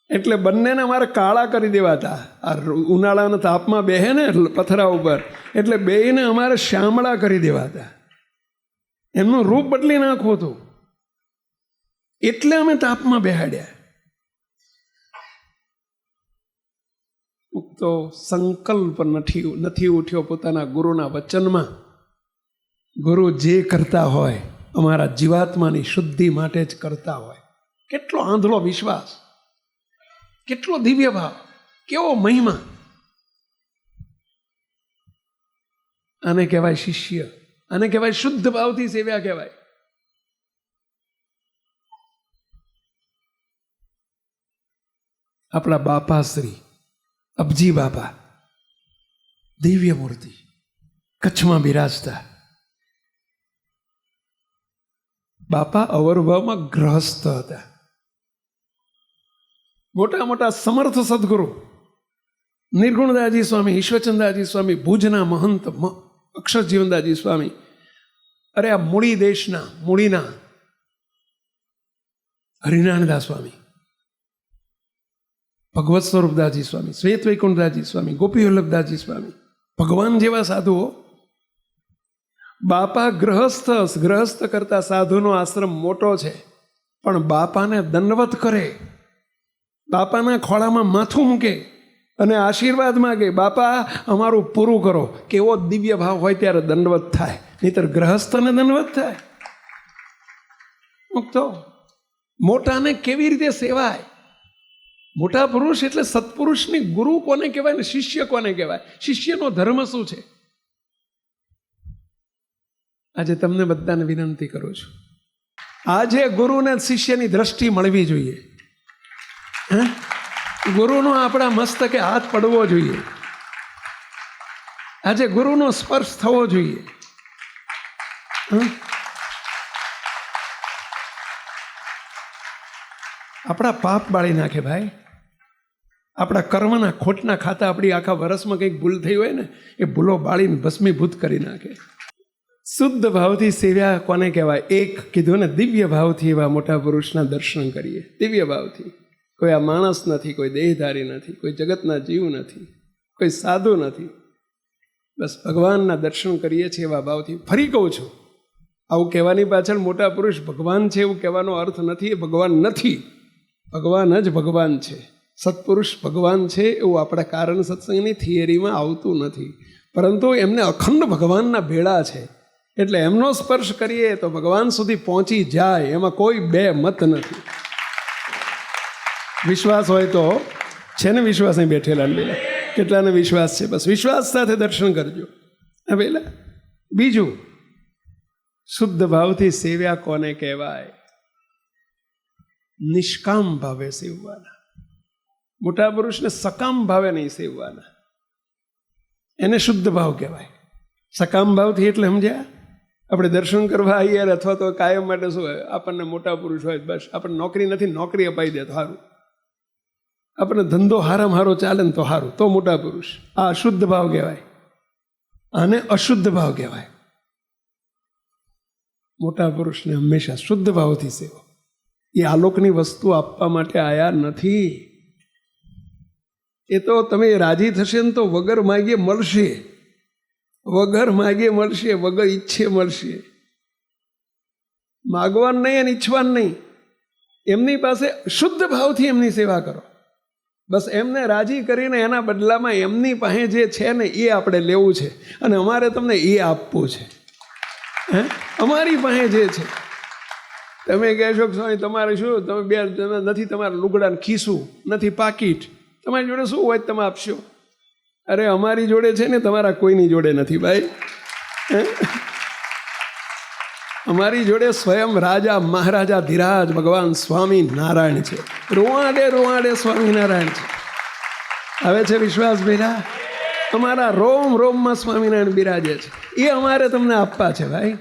એટલે બંનેને અમારે કાળા કરી દેવાતા. આ ઉનાળાના તાપમાં બેહે ને પથરા ઉપર, એટલે બેયને અમારે શ્યામળા કરી દેવાતા. એમનું રૂપ બદલી નાખવું હતું, એટલે અમે તાપમાં બેહાડ્યા. તો સંકલ્પ નથી ઉઠ્યો પોતાના ગુરુના વચનમાં. ગુરુ જે કરતા હોય અમારા જીવાત્માની શુદ્ધિ માટે જ કરતા હોય. કેટલો આંધળો વિશ્વાસ, કેટલો દિવ્ય ભાવ, કેવો મહિમા. આને કહેવાય શિષ્ય, આને કહેવાય શુદ્ધ ભાવથી સેવા કહેવાય. આપણા બાપા શ્રી અબજી બાપા, દિવ્ય મૂર્તિ, કચ્છમાં બિરાજતા. બાપા અવરભાવમાં ગ્રહસ્થ હતા. મોટા મોટા સમર્થ સદગુરુ નિર્ગુણદાસજી સ્વામી, ઈશ્વરચંદાજી સ્વામી, ભુજના મહંત અક્ષરજીવનદાસજી સ્વામી, અરે આ મૂળી દેશના, મૂળીના હરિનારાયણદાસ સ્વામી, ભગવત સ્વરૂપદાસજી સ્વામી, શ્વેત વૈકુંઠદાસજી સ્વામી, ગોપી વલ્લભદાસજી સ્વામી, ભગવાન જેવા સાધુઓ. બાપા ગ્રહસ્થ કરતા સાધુનો આશ્રમ મોટો છે, પણ બાપાને દંડવત કરે, બાપાના ખોળામાં માથું મૂકે અને આશીર્વાદ માગે, બાપા અમારું પૂરું કરો. કેવો દિવ્ય ભાવ હોય ત્યારે દંડવત થાય, નહીતર ગ્રહસ્થને દંડવત થાય. તો મોટાને કેવી રીતે સેવાય? મોટા પુરુષ એટલે સત્પુરુષની ગુરુ કોને કહેવાય ને શિષ્ય કોને કહેવાય? શિષ્યનો ધર્મ શું છે? આજે તમને બધાને વિનંતી કરું છું, આજે ગુરુને શિષ્યની દ્રષ્ટિ મળવી જોઈએ. ગુરુનો આપણા મસ્તકે હાથ પડવો જોઈએ. આજે ગુરુનો સ્પર્શ થવો જોઈએ. આપણા પાપ બાળી નાખે ભાઈ. આપણા કર્મના ખોટના ખાતા આપણી આખા વર્ષમાં કંઈક ભૂલ થઈ હોય ને, એ ભૂલો બાળીને ભસ્મીભૂત કરી નાખે. શુદ્ધ ભાવથી સેવા કોને કહેવાય? એક કીધું ને, દિવ્ય ભાવથી એવા મોટા પુરુષના દર્શન કરીએ. દિવ્ય ભાવથી. કોઈ આ માણસ નથી, કોઈ દેહધારી નથી, કોઈ જગતના જીવ નથી, કોઈ સાધુ નથી, બસ ભગવાનના દર્શન કરીએ છીએ એવા ભાવથી. ફરી કહું છું, આવું કહેવાની પાછળ મોટા પુરુષ ભગવાન છે એવું કહેવાનો અર્થ નથી. એ ભગવાન નથી, ભગવાન જ ભગવાન છે. સત્પુરુષ ભગવાન છે એવું આપણા કારણ સત્સંગની થિયરીમાં આવતું નથી. પરંતુ એમને અખંડ ભગવાનના ભેળા છે, એટલે એમનો સ્પર્શ કરીએ તો ભગવાન સુધી પહોંચી જાય, એમાં કોઈ બે મત નથી. વિશ્વાસ હોય તો છે ને, વિશ્વાસ અહીં બેઠેલા પેલા કેટલાને વિશ્વાસ છે? બસ વિશ્વાસ સાથે દર્શન કરજો. પેલા બીજું, શુદ્ધ ભાવથી સેવ્યા કોને કહેવાય? નિષ્કામ ભાવે સેવવાના. મોટા પુરુષને સકામ ભાવે નહીં સેવવાના, એને શુદ્ધ ભાવ કહેવાય. સકામ ભાવથી એટલે સમજ્યા? આપણે દર્શન કરવા આવીએ અથવા તો કાયમ માટે શું હોય, આપણને મોટા પુરુષ હોય, બસ આપણને નોકરી નથી, નોકરી અપાઈ દે તો સારું, આપણને ધંધો હારામાં હારો ચાલે ને તો સારું, તો મોટા પુરુષ. આ અશુદ્ધ ભાવ કહેવાય, આને અશુદ્ધ ભાવ કહેવાય. મોટા પુરુષને હંમેશા શુદ્ધ ભાવથી સેવો. એ આલોકની વસ્તુ આપવા માટે આયા નથી. એ તો તમે રાજી થશે ને તો વગર માગીએ મળશે, વગર માગીએ મળશે, વગર ઈચ્છે મળશે. માગવાનું નહીં અને ઈચ્છવાનું નહીં. એમની પાસે શુદ્ધ ભાવથી એમની સેવા કરો. બસ એમને રાજી કરીને એના બદલામાં એમની પાસે જે છે ને એ આપણે લેવું છે, અને અમારે તમને એ આપવું છે. અમારી પાસે જે છે, તમે કહેશો કે સ્વામી તમારે શું, તમે નથી, તમારા લુગડાને ખીસું નથી, પાકીટ તમારી જોડે શું હોય તમે આપશો? અરે અમારી જોડે છે ને, તમારા કોઈની જોડે નથી ભાઈ. અમારી જોડે સ્વયં રાજા મહારાજા ધીરાજ ભગવાન સ્વામી નારાયણ છે. રોવાડે રોવાડે સ્વામિનારાયણ છે. હવે છે વિશ્વાસ ભેગા? અમારા રોમ રોમમાં સ્વામિનારાયણ બિરાજે છે. એ અમારે તમને આપવા છે ભાઈ.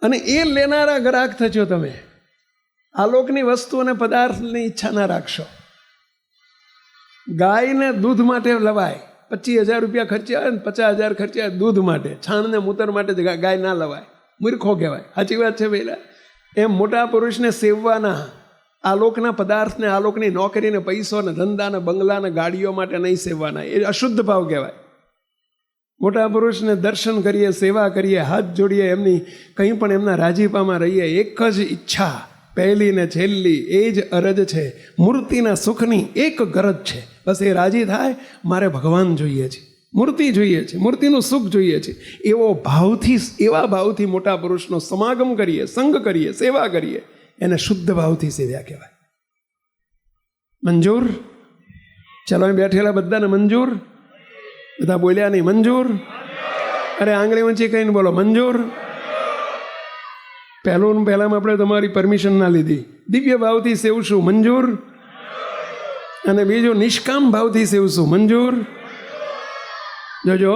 અને એ લેનારા ગ્રાહક થજો તમે. આલોકની વસ્તુ અને પદાર્થની ઈચ્છા ના રાખશો. ગાયને દૂધ માટે લવાય, 25,000 રૂપિયા ખર્ચ્યા હોય ને 50,000 ખર્ચ્યા દૂધ માટે, છાણ ને મૂતર માટે ગાય ના લવાય, મૂર્ખો કહેવાય. સાચી વાત છે પહેલા? એમ મોટા પુરુષને સેવવાના. આલોકના પદાર્થને, આલોકની નોકરીને, પૈસોને, ધંધાને, બંગલાને, ગાડીઓ માટે નહીં સેવવાના. એ અશુદ્ધ ભાવ કહેવાય. મોટા પુરુષને દર્શન કરીએ, સેવા કરીએ, હાથ જોડીએ, એમની કંઈ પણ એમના રાજીપામાં રહીએ. એક જ ઈચ્છા, પહેલી ને છેલ્લી, એ જ અરજ છે. મૂર્તિના સુખની એક ગરજ છે, બસ એ રાજી થાય. મારે ભગવાન જોઈએ છે, મૂર્તિ જોઈએ છે, મૂર્તિનું સુખ જોઈએ છે. એવા ભાવથી મોટા પુરુષનો સમાગમ કરીએ, સંગ કરીએ, સેવા કરીએ, એને શુદ્ધ ભાવથી સેવ્યા કહેવાય. મંજૂર? ચલો અહીં બેઠેલા બધાને મંજૂર? બધા બોલ્યા નહીં મંજૂર? અરે આંગળી ઊંચી કહીને બોલો મંજૂર. પહેલામાં આપણે તમારી પરમિશન ના લીધી. દિવ્ય ભાવથી સેવશું, મંજૂર? અને બીજું નિષ્કામ ભાવથી સેવશું, મંજૂર? જોજો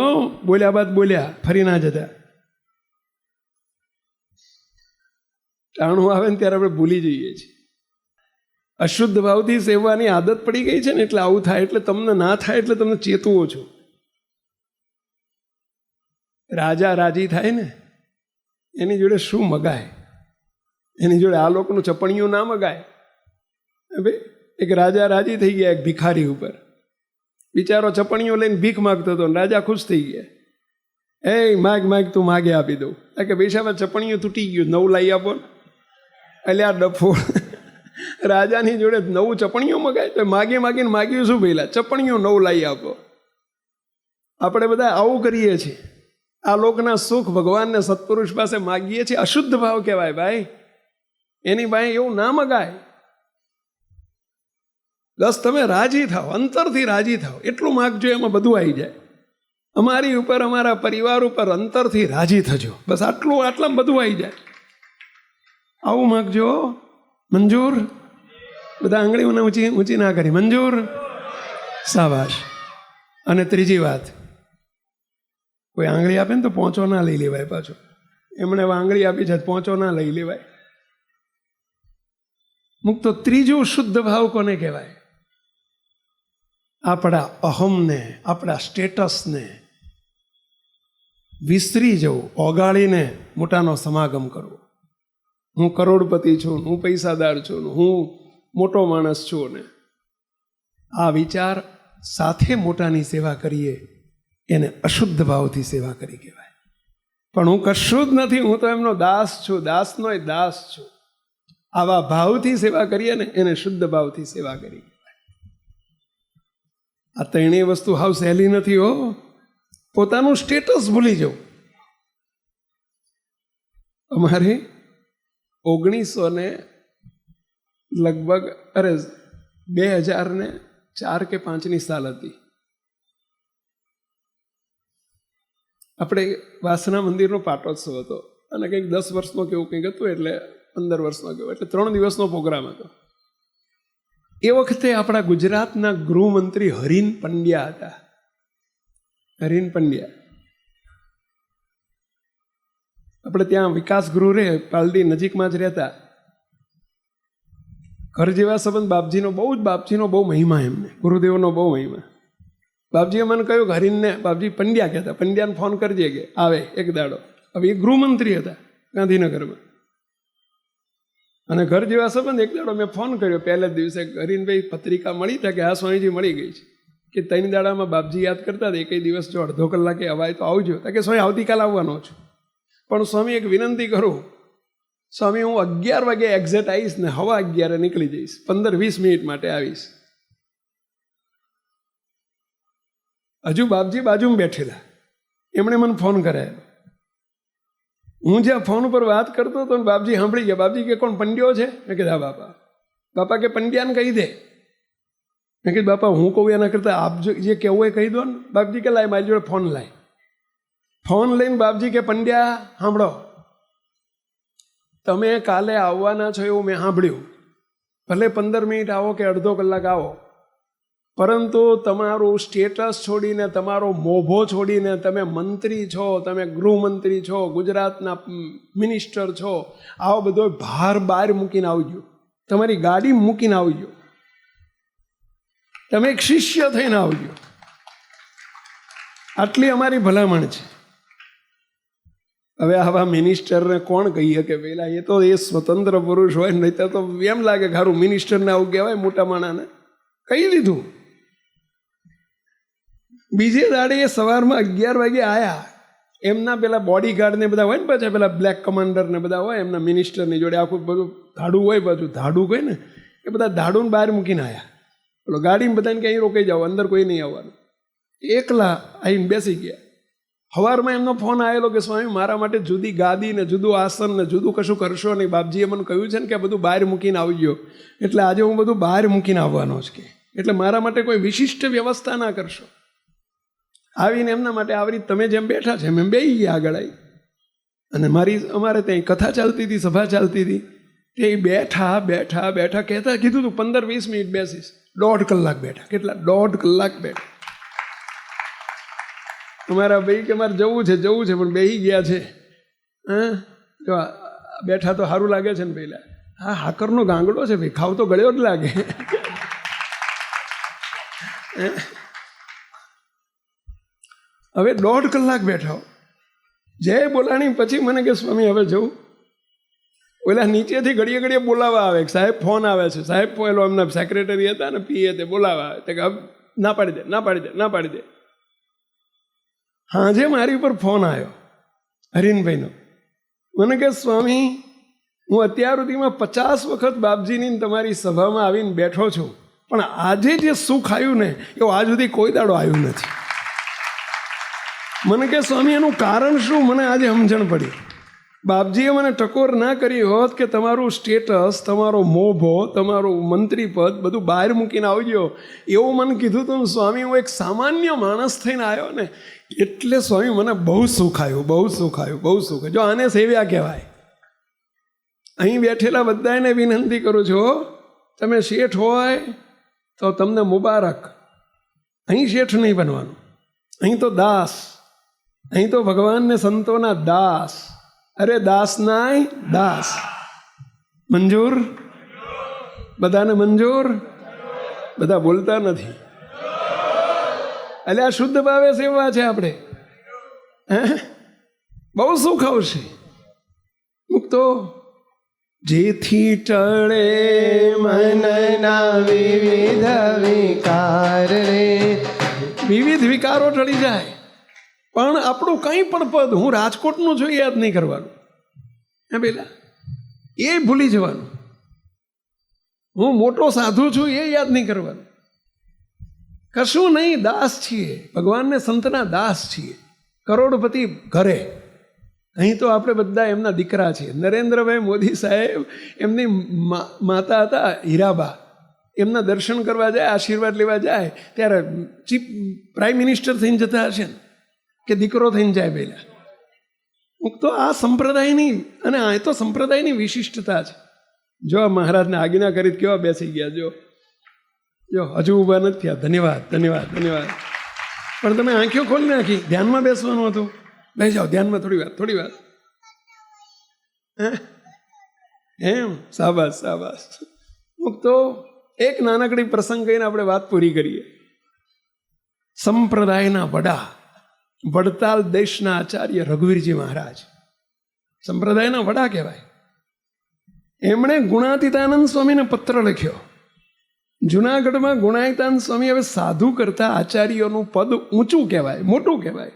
બોલ્યા બાદ બોલ્યા ફરી ના જતા. ટાણું આવે ને ત્યારે આપણે ભૂલી જઈએ છીએ. અશુદ્ધ ભાવથી સેવવાની આદત પડી ગઈ છે ને, એટલે આવું થાય. એટલે તમને ના થાય એટલે તમને ચેતવો છો. રાજા રાજી થાય ને, એની જોડે શું મગાય? એની જોડે આ લોકોનું ચપણીયું ના મગાય. ભાઈ એક રાજા રાજી થઈ ગયા એક ભિખારી ઉપર. બિચારો ચપણીયું લઈને ભીખ માગતો હતો, રાજા ખુશ થઈ ગયા. એ માગ માગ, તું માગે આપી દઉં. કે પૈસામાં ચપણીયું તૂટી ગયું, નવું લાવી આપો. એટલે આ ડફો રાજાની જોડે નવું ચપણીયું મગાય તો માગી માગીને માગ્યું શું? પહેલાં ચપણીયું નવું લાવી આપો. આપણે બધા આવું કરીએ છીએ. આ લોકના સુખ ભગવાનને સત્પુરુષ પાસે માગીએ છીએ. અશુદ્ધ ભાવ કહેવાય ભાઈ. એની પાસે એવું ના મગાય. બસ તમે રાજી થાવ, અંતરથી રાજી થાવ, એટલું માગજો, એમાં બધું આવી જાય. અમારી ઉપર, અમારા પરિવાર ઉપર અંતરથી રાજી થજો, બસ આટલામાં બધું આવી જાય. આવું માગજો. મંજૂર? બધા આંગળીઓને ઊંચી ના કરી. મંજૂર? શાબાશ. અને ત્રીજી વાત, કોઈ આંગળી આપે ને તો પોંચો ના લઈ લેવાય. પાછો એમણે આંગળી આપી છે, પોંચો ના લઈ લેવાય. મુક્તો ત્રીજું શુદ્ધ ભાવ કોને કહેવાય? આપણા અહમને, આપણા સ્ટેટસને વિસરી જવું, ઓગાળીને મોટાનો સમાગમ કરવો. હું કરોડપતિ છું, હું પૈસાદાર છું, હું મોટો માણસ છું, ને આ વિચાર સાથે મોટાની સેવા કરીએ, એને અશુદ્ધ ભાવથી સેવા કરી કહેવાય. પણ હું કશું જ નથી, હું તો એમનો દાસ છું, દાસનો એ દાસ છું. આવા ભાવથી સેવા કરીએ ને, એને શુદ્ધ ભાવથી સેવા કરી. આ ત્રણેય વસ્તુ હાવ સહેલી નથી હો. પોતાનું સ્ટેટસ ભૂલી જવું. અમારે 1900 લગભગ 2004 કે 5ની સાલ હતી. આપણે વાસણા મંદિરનો પાટોત્સવ હતો અને કંઈક 10 વર્ષનો કેવું કંઈક હતું, એટલે 15 વર્ષનો કેવું, એટલે 3 દિવસનો પ્રોગ્રામ હતો. એ વખતે આપણા ગુજરાતના ગૃહમંત્રી હરીન પંડ્યા હતા. હરીન પંડ્યા આપણે ત્યાં વિકાસ ગૃહ રહે, પાલડી નજીકમાં જ રહેતા. ઘર જેવા સંબંધ. બાપજીનો બહુ મહિમા, એમને ગુરુદેવનો બહુ મહિમા. બાપજીએ મને કહ્યું કે હરીનને, બાપજી પંડ્યા કહેતા, પંડ્યાને ફોન કરજે કે આવે એક દાડો. હવે એ ગૃહમંત્રી હતા ગાંધીનગરમાં, અને ઘર જેવા સંબંધ. એક દાડો મેં ફોન કર્યો પહેલા જ દિવસે, હરીનભાઈ પત્રિકા મળી હતા કે આ સ્વામીજી મળી ગઈ છે, કે 3 દાડામાં બાપજી યાદ કરતા હતા, એકઈ દિવસ જો અડધો કલાકે અવાય તો આવજો. કે સ્વામી આવતીકાલ આવવાનો છું, પણ સ્વામી એક વિનંતી કરું, સ્વામી હું 11 વાગે એક્ઝેક્ટ આવીશ ને 11:15 નીકળી જઈશ, 15-20 મિનિટ માટે આવીશ. હજુ બાપજી બાજુમાં બેઠેલા, એમણે મને ફોન કરાયેલો. હું જ્યાં ફોન ઉપર વાત કરતો હતો ને બાપજી સાંભળી ગયા. બાપજી કે કોણ પંડ્યો છે? મેં કીધું હા બાપા. બાપા કે પંડ્યાને કહી દે. મેં કીધું બાપા હું કહું એના કરતાં આપ જે કહેવું હોય કહી દો ને. બાપજી કે લાય મારી જોડે ફોન લાય. ફોન લઈને બાપજી કે પંડ્યા સાંભળો, તમે કાલે આવવાના છો એવું મેં સાંભળ્યું, ભલે 15 મિનિટ આવો કે અડધો કલાક આવો, પરંતુ તમારું સ્ટેટસ છોડીને, તમારો મોભો છોડીને, તમે મંત્રી છો, તમે ગૃહમંત્રી છો, ગુજરાતના મિનિસ્ટર છો, આવો બધો ભાર બહાર મૂકીને આવજો, તમારી ગાડી મૂકીને આવજો, તમે એક શિષ્ય થઈને આવજો. આટલી અમારી ભલામણ છે. હવે આવા મિનિસ્ટરને કોણ કહીએ કે પેલા એ તો એ સ્વતંત્ર પુરુષ હોય, નહીં તો એમ લાગે કે સારું મિનિસ્ટરને આવું કહેવાય મોટા માણાને. કહી દીધું. બીજે દાડે એ સવારમાં 11 વાગે આવ્યા. એમના પેલા બોડીગાર્ડને બધા હોય ને, પાછા પેલા બ્લેક કમાન્ડર ને બધા હોય એમના મિનિસ્ટરની જોડે, આખું બધું ધાડું હોય, પાછું ધાડું કહે ને, એ બધા ધાડુને બહાર મૂકીને આવ્યા. પેલો ગાડીમાં બધાને ક્યાંય રોકાઈ જાઓ, અંદર કોઈ નહીં આવવાનું. એકલા આવીને બેસી ગયા. સવારમાં એમનો ફોન આવેલો કે સ્વામી મારા માટે જુદી ગાદી ને જુદું આસન ને જુદું કશું કરશો નહીં. બાપજીએ મને કહ્યું છે ને કે બધું બહાર મૂકીને આવજો, એટલે આજે હું બધું બહાર મૂકીને આવવાનો જ, કે એટલે મારા માટે કોઈ વિશિષ્ટ વ્યવસ્થા ના કરશો. આવીને એમના માટે આવી તમે જેમ બેઠા છે એમ બેસી ગયા આગળ આવી. અને અમારે ત્યાં કથા ચાલતી હતી, સભા ચાલતી હતી, તે બેઠા બેઠા બેઠા કહેતા કીધું તું 15-20 મિનિટ બેસીશ. 1.5 કલાક બેઠા. કેટલા? 1.5 કલાક બેઠા. અમારા ભાઈ કે મારે જવું છે પણ બેસી ગયા છે. જો બેઠા તો સારું લાગે છે ને પહેલાં. હા, હાકરનો ગાંગડો છે ભાઈ, ખાવ તો ગળ્યો જ લાગે. હવે 1.5 કલાક બેઠા. જય બોલાણી પછી મને કે સ્વામી હવે જવું. ઓલા નીચેથી ઘડીએ ઘડીએ બોલાવા આવે, સાહેબ ફોન આવે છે, સાહેબ પેલો એમના સેક્રેટરી હતા ને પીએ તે બોલાવા આવે, કે ના પાડી દે. હાજે મારી ઉપર ફોન આવ્યો હરીનભાઈનો. મને કે સ્વામી હું અત્યાર સુધીમાં 50 વખત બાપજીની તમારી સભામાં આવીને બેઠો છું, પણ આજે જે સુખ આવ્યું ને એવું આજ સુધી કોઈ દાડો આવ્યું નથી. મને કે સ્વામી એનું કારણ શું? મને આજે સમજણ પડી. બાપજીએ મને ટકોર ના કરી હોત કે તમારું સ્ટેટસ, તમારો મોભો, તમારું મંત્રી પદ બધું બહાર મૂકીને આવજો એવું મને કીધું હતું. સ્વામી હું એક સામાન્ય માણસ થઈને આવ્યો ને, એટલે સ્વામી મને બહુ સુખ આવ્યું. જો આને સેવ્યા કહેવાય. અહીં બેઠેલા બધાને વિનંતી કરું છું, તમે શેઠ હોય તો તમને મુબારક. અહીં શેઠ નહીં બનવાનું, અહીં તો દાસ. અહીં તો ભગવાનને સંતોના દાસ. અરે દાસ નાય દાસ. મંજૂર? બધાને મંજૂર? બધા બોલતા નથી. એટલે આ શુદ્ધ ભાવે સેવા છે આપણે. બહુ સુખ આવશે. મુક્તો જેથી ટળે મનના વિવિધ વિકાર રે. વિવિધ વિકારો ટળી જાય, પણ આપણું કંઈ પણ પદ, હું રાજકોટનું છું એ યાદ નહીં કરવાનું. હે પેલા એ ભૂલી જવાનું. હું મોટો સાધુ છું એ યાદ નહીં કરવાનું. કશું નહીં, દાસ છીએ, ભગવાનને સંતના દાસ છીએ, કરોડપતિ ઘરે. અહીં તો આપણે બધા એમના દીકરા છીએ. નરેન્દ્રભાઈ મોદી સાહેબ એમની માતા હતા હીરાબા, એમના દર્શન કરવા જાય, આશીર્વાદ લેવા જાય, ત્યારે ચીફ પ્રાઇમ મિનિસ્ટર થઈને જતા હશે ને કે દીકરો થઈને જાય પહેલા. તો આ સંપ્રદાયની, અને આ તો સંપ્રદાયની વિશિષ્ટતા છે. જો મહારાજને આજ્ઞા કરી કેવા બેસી ગયા, જો હજુ ઊભા નથી થયા. ધન્યવાદ, ધન્યવાદ, ધન્યવાદ. પણ તમે આંખો ખોલી નાખી, ધ્યાનમાં બેસવાનું હતું. બેસી જાઓ ધ્યાનમાં, થોડી વાર. એમ, શાબાશ, શાબાશ. તો એક નાનકડી પ્રસંગ કહીને આપણે વાત પૂરી કરીએ. સંપ્રદાયના વડા, વડતાલ દેશના આચાર્ય રઘુવીરજી મહારાજ સંપ્રદાયના વડા કહેવાય. એમણે ગુણાતીતાનંદ સ્વામીને પત્ર લખ્યો. જુનાગઢમાં ગુણાતીતાનંદ સ્વામી હવે સાધુ કરતા આચાર્યોનું પદ ઊંચું કહેવાય, મોટું કહેવાય.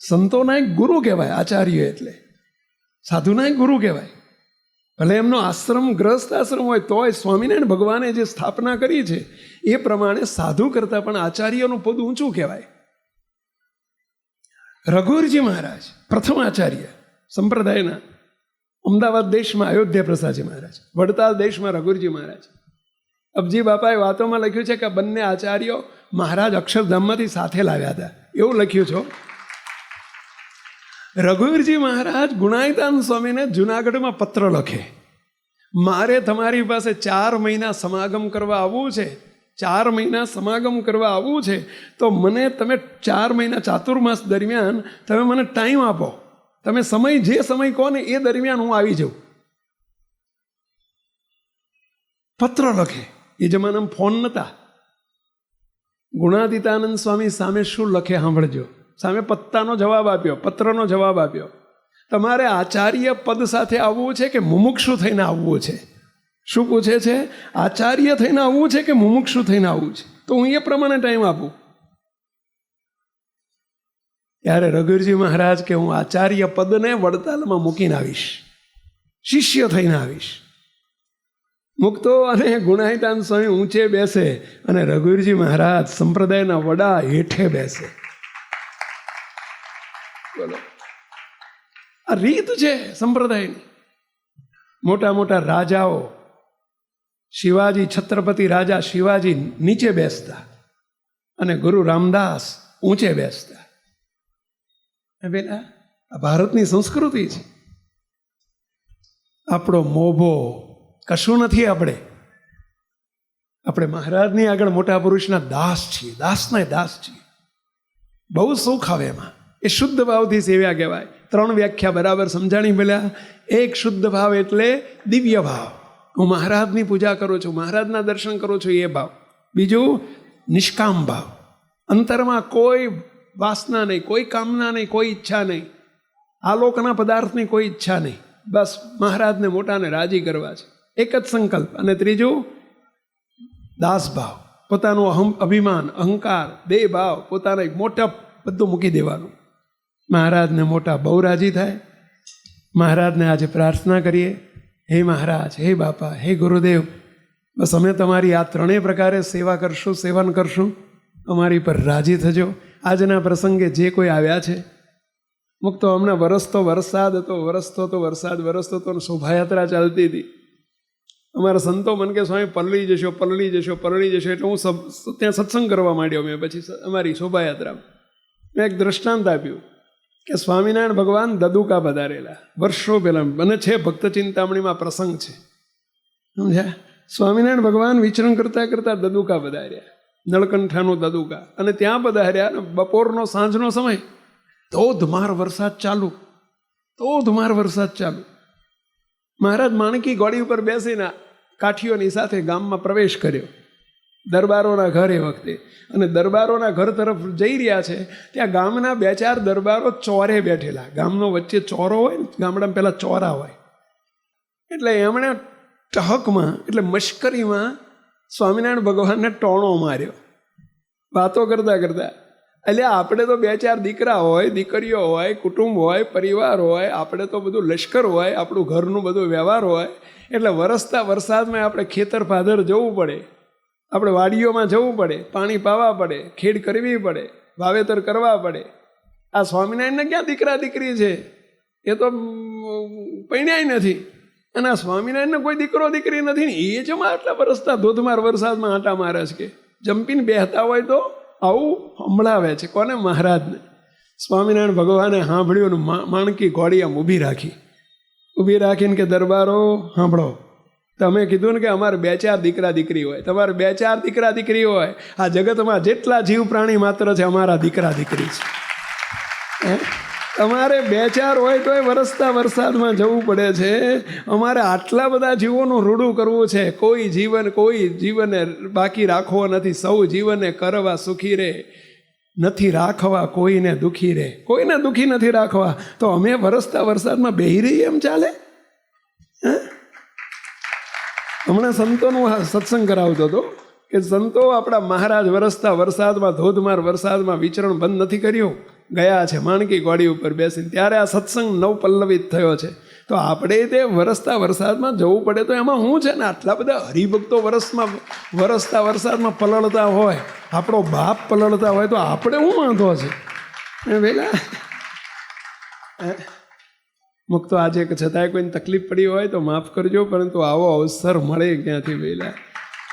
સંતોના એક ગુરુ કહેવાય આચાર્ય, એટલે સાધુના એક ગુરુ કહેવાય. ભલે એમનો આશ્રમ ગ્રસ્ત આશ્રમ હોય તોય સ્વામિનારાયણ ભગવાને જે સ્થાપના કરી છે એ પ્રમાણે સાધુ કરતા પણ આચાર્યનું પદ ઊંચું કહેવાય. રઘુવીરજી મહારાજ પ્રથમ આચાર્ય સંપ્રદાયના. અમદાવાદ દેશમાં અયોધ્યા પ્રસાદજી મહારાજ, વડતાલ દેશમાં રઘુવીરજી મહારાજ. અબજી બાપાએ વાતોમાં લખ્યું છે કે બંને આચાર્યો મહારાજ અક્ષરધામમાંથી સાથે લાવ્યા હતા, એવું લખ્યું છે. રઘુવીરજી મહારાજ ગુણાતીતાનંદ સ્વામીને જુનાગઢમાં પત્ર લખે, મારે તમારી પાસે 4 મહિના સમાગમ કરવા આવવું છે, 4 મહિના સમાગમ કરવા આવવું છે, તો મને તમે 4 મહિના ચાતુર્માસ દરમિયાન તમે મને ટાઈમ આપો, તમે સમય જે સમય કહો ને એ દરમિયાન હું આવી જાઉં. પત્ર લખે. એ જમાનામાં ફોન નહોતા. ગુણાતીતાનંદ સ્વામી સામે શું લખે સાંભળજો. સામે પત્તાનો જવાબ આપ્યો, પત્રનો જવાબ આપ્યો. તમારે આચાર્ય પદ સાથે આવવું છે કે મુમુક્ષુ થઈને આવવું છે? શું પૂછે છે? આચાર્ય થઈને આવવું છે કે મુમુક્ષુ થઈને આવવું છે? તો હું એ પ્રમાણે ટાઈમ આપું. ત્યારે રઘુવીરજી મહારાજ કે હું આચાર્ય પદને વડતાલમાં મૂકીને આવીશ, શિષ્ય થઈને આવીશ. મુક્તો અને ગુણાતીતાનંદ સ્વામી ઊંચે બેસે અને રઘુવીરજી મહારાજ સંપ્રદાયના વડા હેઠે બેસે. બોલો, આ રીત છે સંપ્રદાયની. મોટા મોટા રાજાઓ, શિવાજી, છત્રપતિ રાજા શિવાજી નીચે બેસતા અને ગુરુ રામદાસ ઊંચે બેસતા. બેટા, આ ભારતની સંસ્કૃતિ છે. આપણો મોભો કશું નથી. આપણે મહારાજની આગળ મોટા પુરુષના દાસ છીએ, દાસના દાસ છીએ. બહુ સુખ આવે એમાં. એ શુદ્ધ ભાવથી સેવ્યા કહેવાય. 3 વ્યાખ્યા બરાબર સમજાણી મળ્યા. એક શુદ્ધ ભાવ એટલે દિવ્ય ભાવ, હું મહારાજની પૂજા કરું છું, મહારાજના દર્શન કરું છું, એ ભાવ. બીજું નિષ્કામ ભાવ, અંતરમાં કોઈ વાસના નહીં, કોઈ કામના નહીં, કોઈ ઈચ્છા નહીં, આ લોકના પદાર્થની કોઈ ઈચ્છા નહીં, બસ મહારાજને મોટાને રાજી કરવા છે, એક જ સંકલ્પ. અને ત્રીજું દાસ ભાવ, પોતાનું અભિમાન, અહંકાર, દેહ ભાવ, પોતાના મોટા બધું મૂકી દેવાનું. મહારાજને મોટા બહુ રાજી થાય. મહારાજને આજે પ્રાર્થના કરીએ, હે મહારાજ, હે બાપા, હે ગુરુદેવ, બસ અમે તમારી આ 3 પ્રકારે સેવા કરશું, સેવન કરશું, અમારી પર રાજી થજો. આજના પ્રસંગે જે કોઈ આવ્યા છે, મુક્તો હમણાં વરસતો વરસાદ હતો, વરસતો તો વરસાદ વરસતો તો શોભાયાત્રા ચાલતી હતી. અમારા સંતો મન કે સ્વામી પલળી જશો, પલળી જશો, પલળી જશો, એટલે હું ત્યાં સત્સંગ કરવા માંડ્યો. મેં પછી અમારી શોભાયાત્રામાં મેં એક દ્રષ્ટાંત આપ્યું કે સ્વામિનારાયણ ભગવાન દદુકા પધારેલા વર્ષો પહેલાં. મને છે ભક્ત ચિંતામણીમાં પ્રસંગ છે, સમજ્યા? સ્વામિનારાયણ ભગવાન વિચરણ કરતાં કરતાં દદુકા પધાર્યા, નળકંઠાનું દદુકા. અને ત્યાં પધાર્યા અને બપોરનો સાંજનો સમય, ધોધમાર વરસાદ ચાલુ, ધોધમાર વરસાદ ચાલુ. મહારાજ માણકી ઘોડી ઉપર બેસીને કાઠીઓની સાથે ગામમાં પ્રવેશ કર્યો, દરબારોના ઘર એ વખતે. અને દરબારોના ઘર તરફ જઈ રહ્યા છે, ત્યાં ગામના 2-4 દરબારો ચોરે બેઠેલા. ગામનો વચ્ચે ચોરો હોય ને, ગામડામાં પહેલાં ચોરા હોય, એટલે એમણે ટહકમાં એટલે મશ્કરીમાં સ્વામિનારાયણ ભગવાનને ટોણો માર્યો વાતો કરતા કરતા. એટલે આપણે તો 2-4 દીકરા હોય, દીકરીઓ હોય, કુટુંબ હોય, પરિવાર હોય, આપણે તો બધું લશ્કર હોય, આપણું ઘરનું બધું વ્યવહાર હોય, એટલે વરસતા વરસાદમાં આપણે ખેતર પાદર જવું પડે. આપણે વાડીઓમાં જવું પડે, પાણી પાવા પડે, ખેડ કરવી પડે, વાવેતર કરવા પડે. આ સ્વામિનારાયણને ક્યાં દીકરા દીકરી છે? એ તો પૈણ્યાય નથી. અને આ સ્વામિનારાયણને કોઈ દીકરો દીકરી નથી ને એ જ આટલા વરસતા ધોધમાર વરસાદમાં આંટા મારે છે કે જંપીને બેહતા હોય તો આવું સંભળાવે છે. કોને? મહારાજને. સ્વામિનારાયણ ભગવાને સાંભળ્યું ને માણકી ઘોડી આમ ઊભી રાખીને કે દરબારો સાંભળો, તમે કીધું ને કે અમારે 2-4 દીકરા દીકરી હોય. તમારે 2-4 દીકરા દીકરી હોય, આ જગતમાં જેટલા જીવ પ્રાણી માત્ર છે અમારા દીકરા દીકરી છે. તમારે 2-4 હોય તોય વરસતા વરસાદમાં જવું પડે છે. અમારે આટલા બધા જીવોનું રૂડું કરવું છે. કોઈ જીવને બાકી રાખવો નથી. સૌ જીવને કરવા સુખી રહે, નથી રાખવા કોઈને દુઃખી રહે. કોઈને દુઃખી નથી રાખવા. તો અમે વરસતા વરસાદમાં બેહી રહીએ એમ ચાલે? હમણાં સંતોનું સત્સંગ કરાવતો હતો કે સંતો આપણા મહારાજ વરસતા વરસાદમાં ધોધમાર વરસાદમાં વિચરણ બંધ નથી કર્યું, ગયા છે માણકી ઘોડી ઉપર બેસીને. ત્યારે આ સત્સંગ નવપલ્લવિત થયો છે. તો આપણે તે વરસતા વરસાદમાં જવું પડે તો એમાં શું છે ને? આટલા બધા હરિભક્તો વરસતા વરસાદમાં પલળતા હોય, આપણો બાપ પલળતા હોય તો આપણે શું વાંધો છે? પેલા મુક્તો આજે છતાંય કોઈને તકલીફ પડી હોય તો માફ કરજો, પરંતુ આવો અવસર મળે ક્યાંથી? પહેલા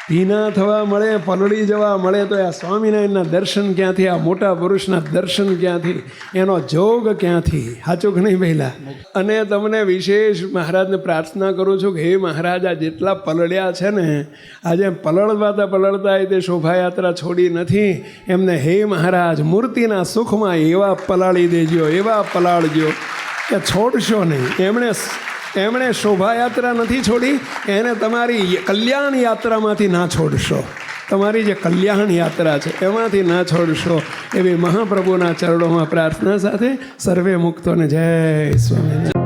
ભીના થવા મળે, પલળી જવા મળે તો આ સ્વામિનારાયણના દર્શન ક્યાંથી? આ મોટા પુરુષના દર્શન ક્યાંથી? એનો જોગ ક્યાંથી? સાચું કે નહીં પહેલા? અને તમને વિશેષ મહારાજને પ્રાર્થના કરું છું કે હે મહારાજ, આ જેટલા પલળ્યા છે ને, આજે પલળતા તે શોભાયાત્રા છોડી નથી. એમને હે મહારાજ મૂર્તિના સુખમાં એવા પલાળી દેજો, એવા પલાળજો કે છોડશો નહીં. એમણે શોભાયાત્રા નથી છોડી, એને તમારી કલ્યાણ યાત્રામાંથી ના છોડશો. તમારી જે કલ્યાણ યાત્રા છે એમાંથી ના છોડશો. એવી મહાપ્રભુના ચરણોમાં પ્રાર્થના સાથે સર્વે મુક્તોને જય સ્વામિનારાયણ.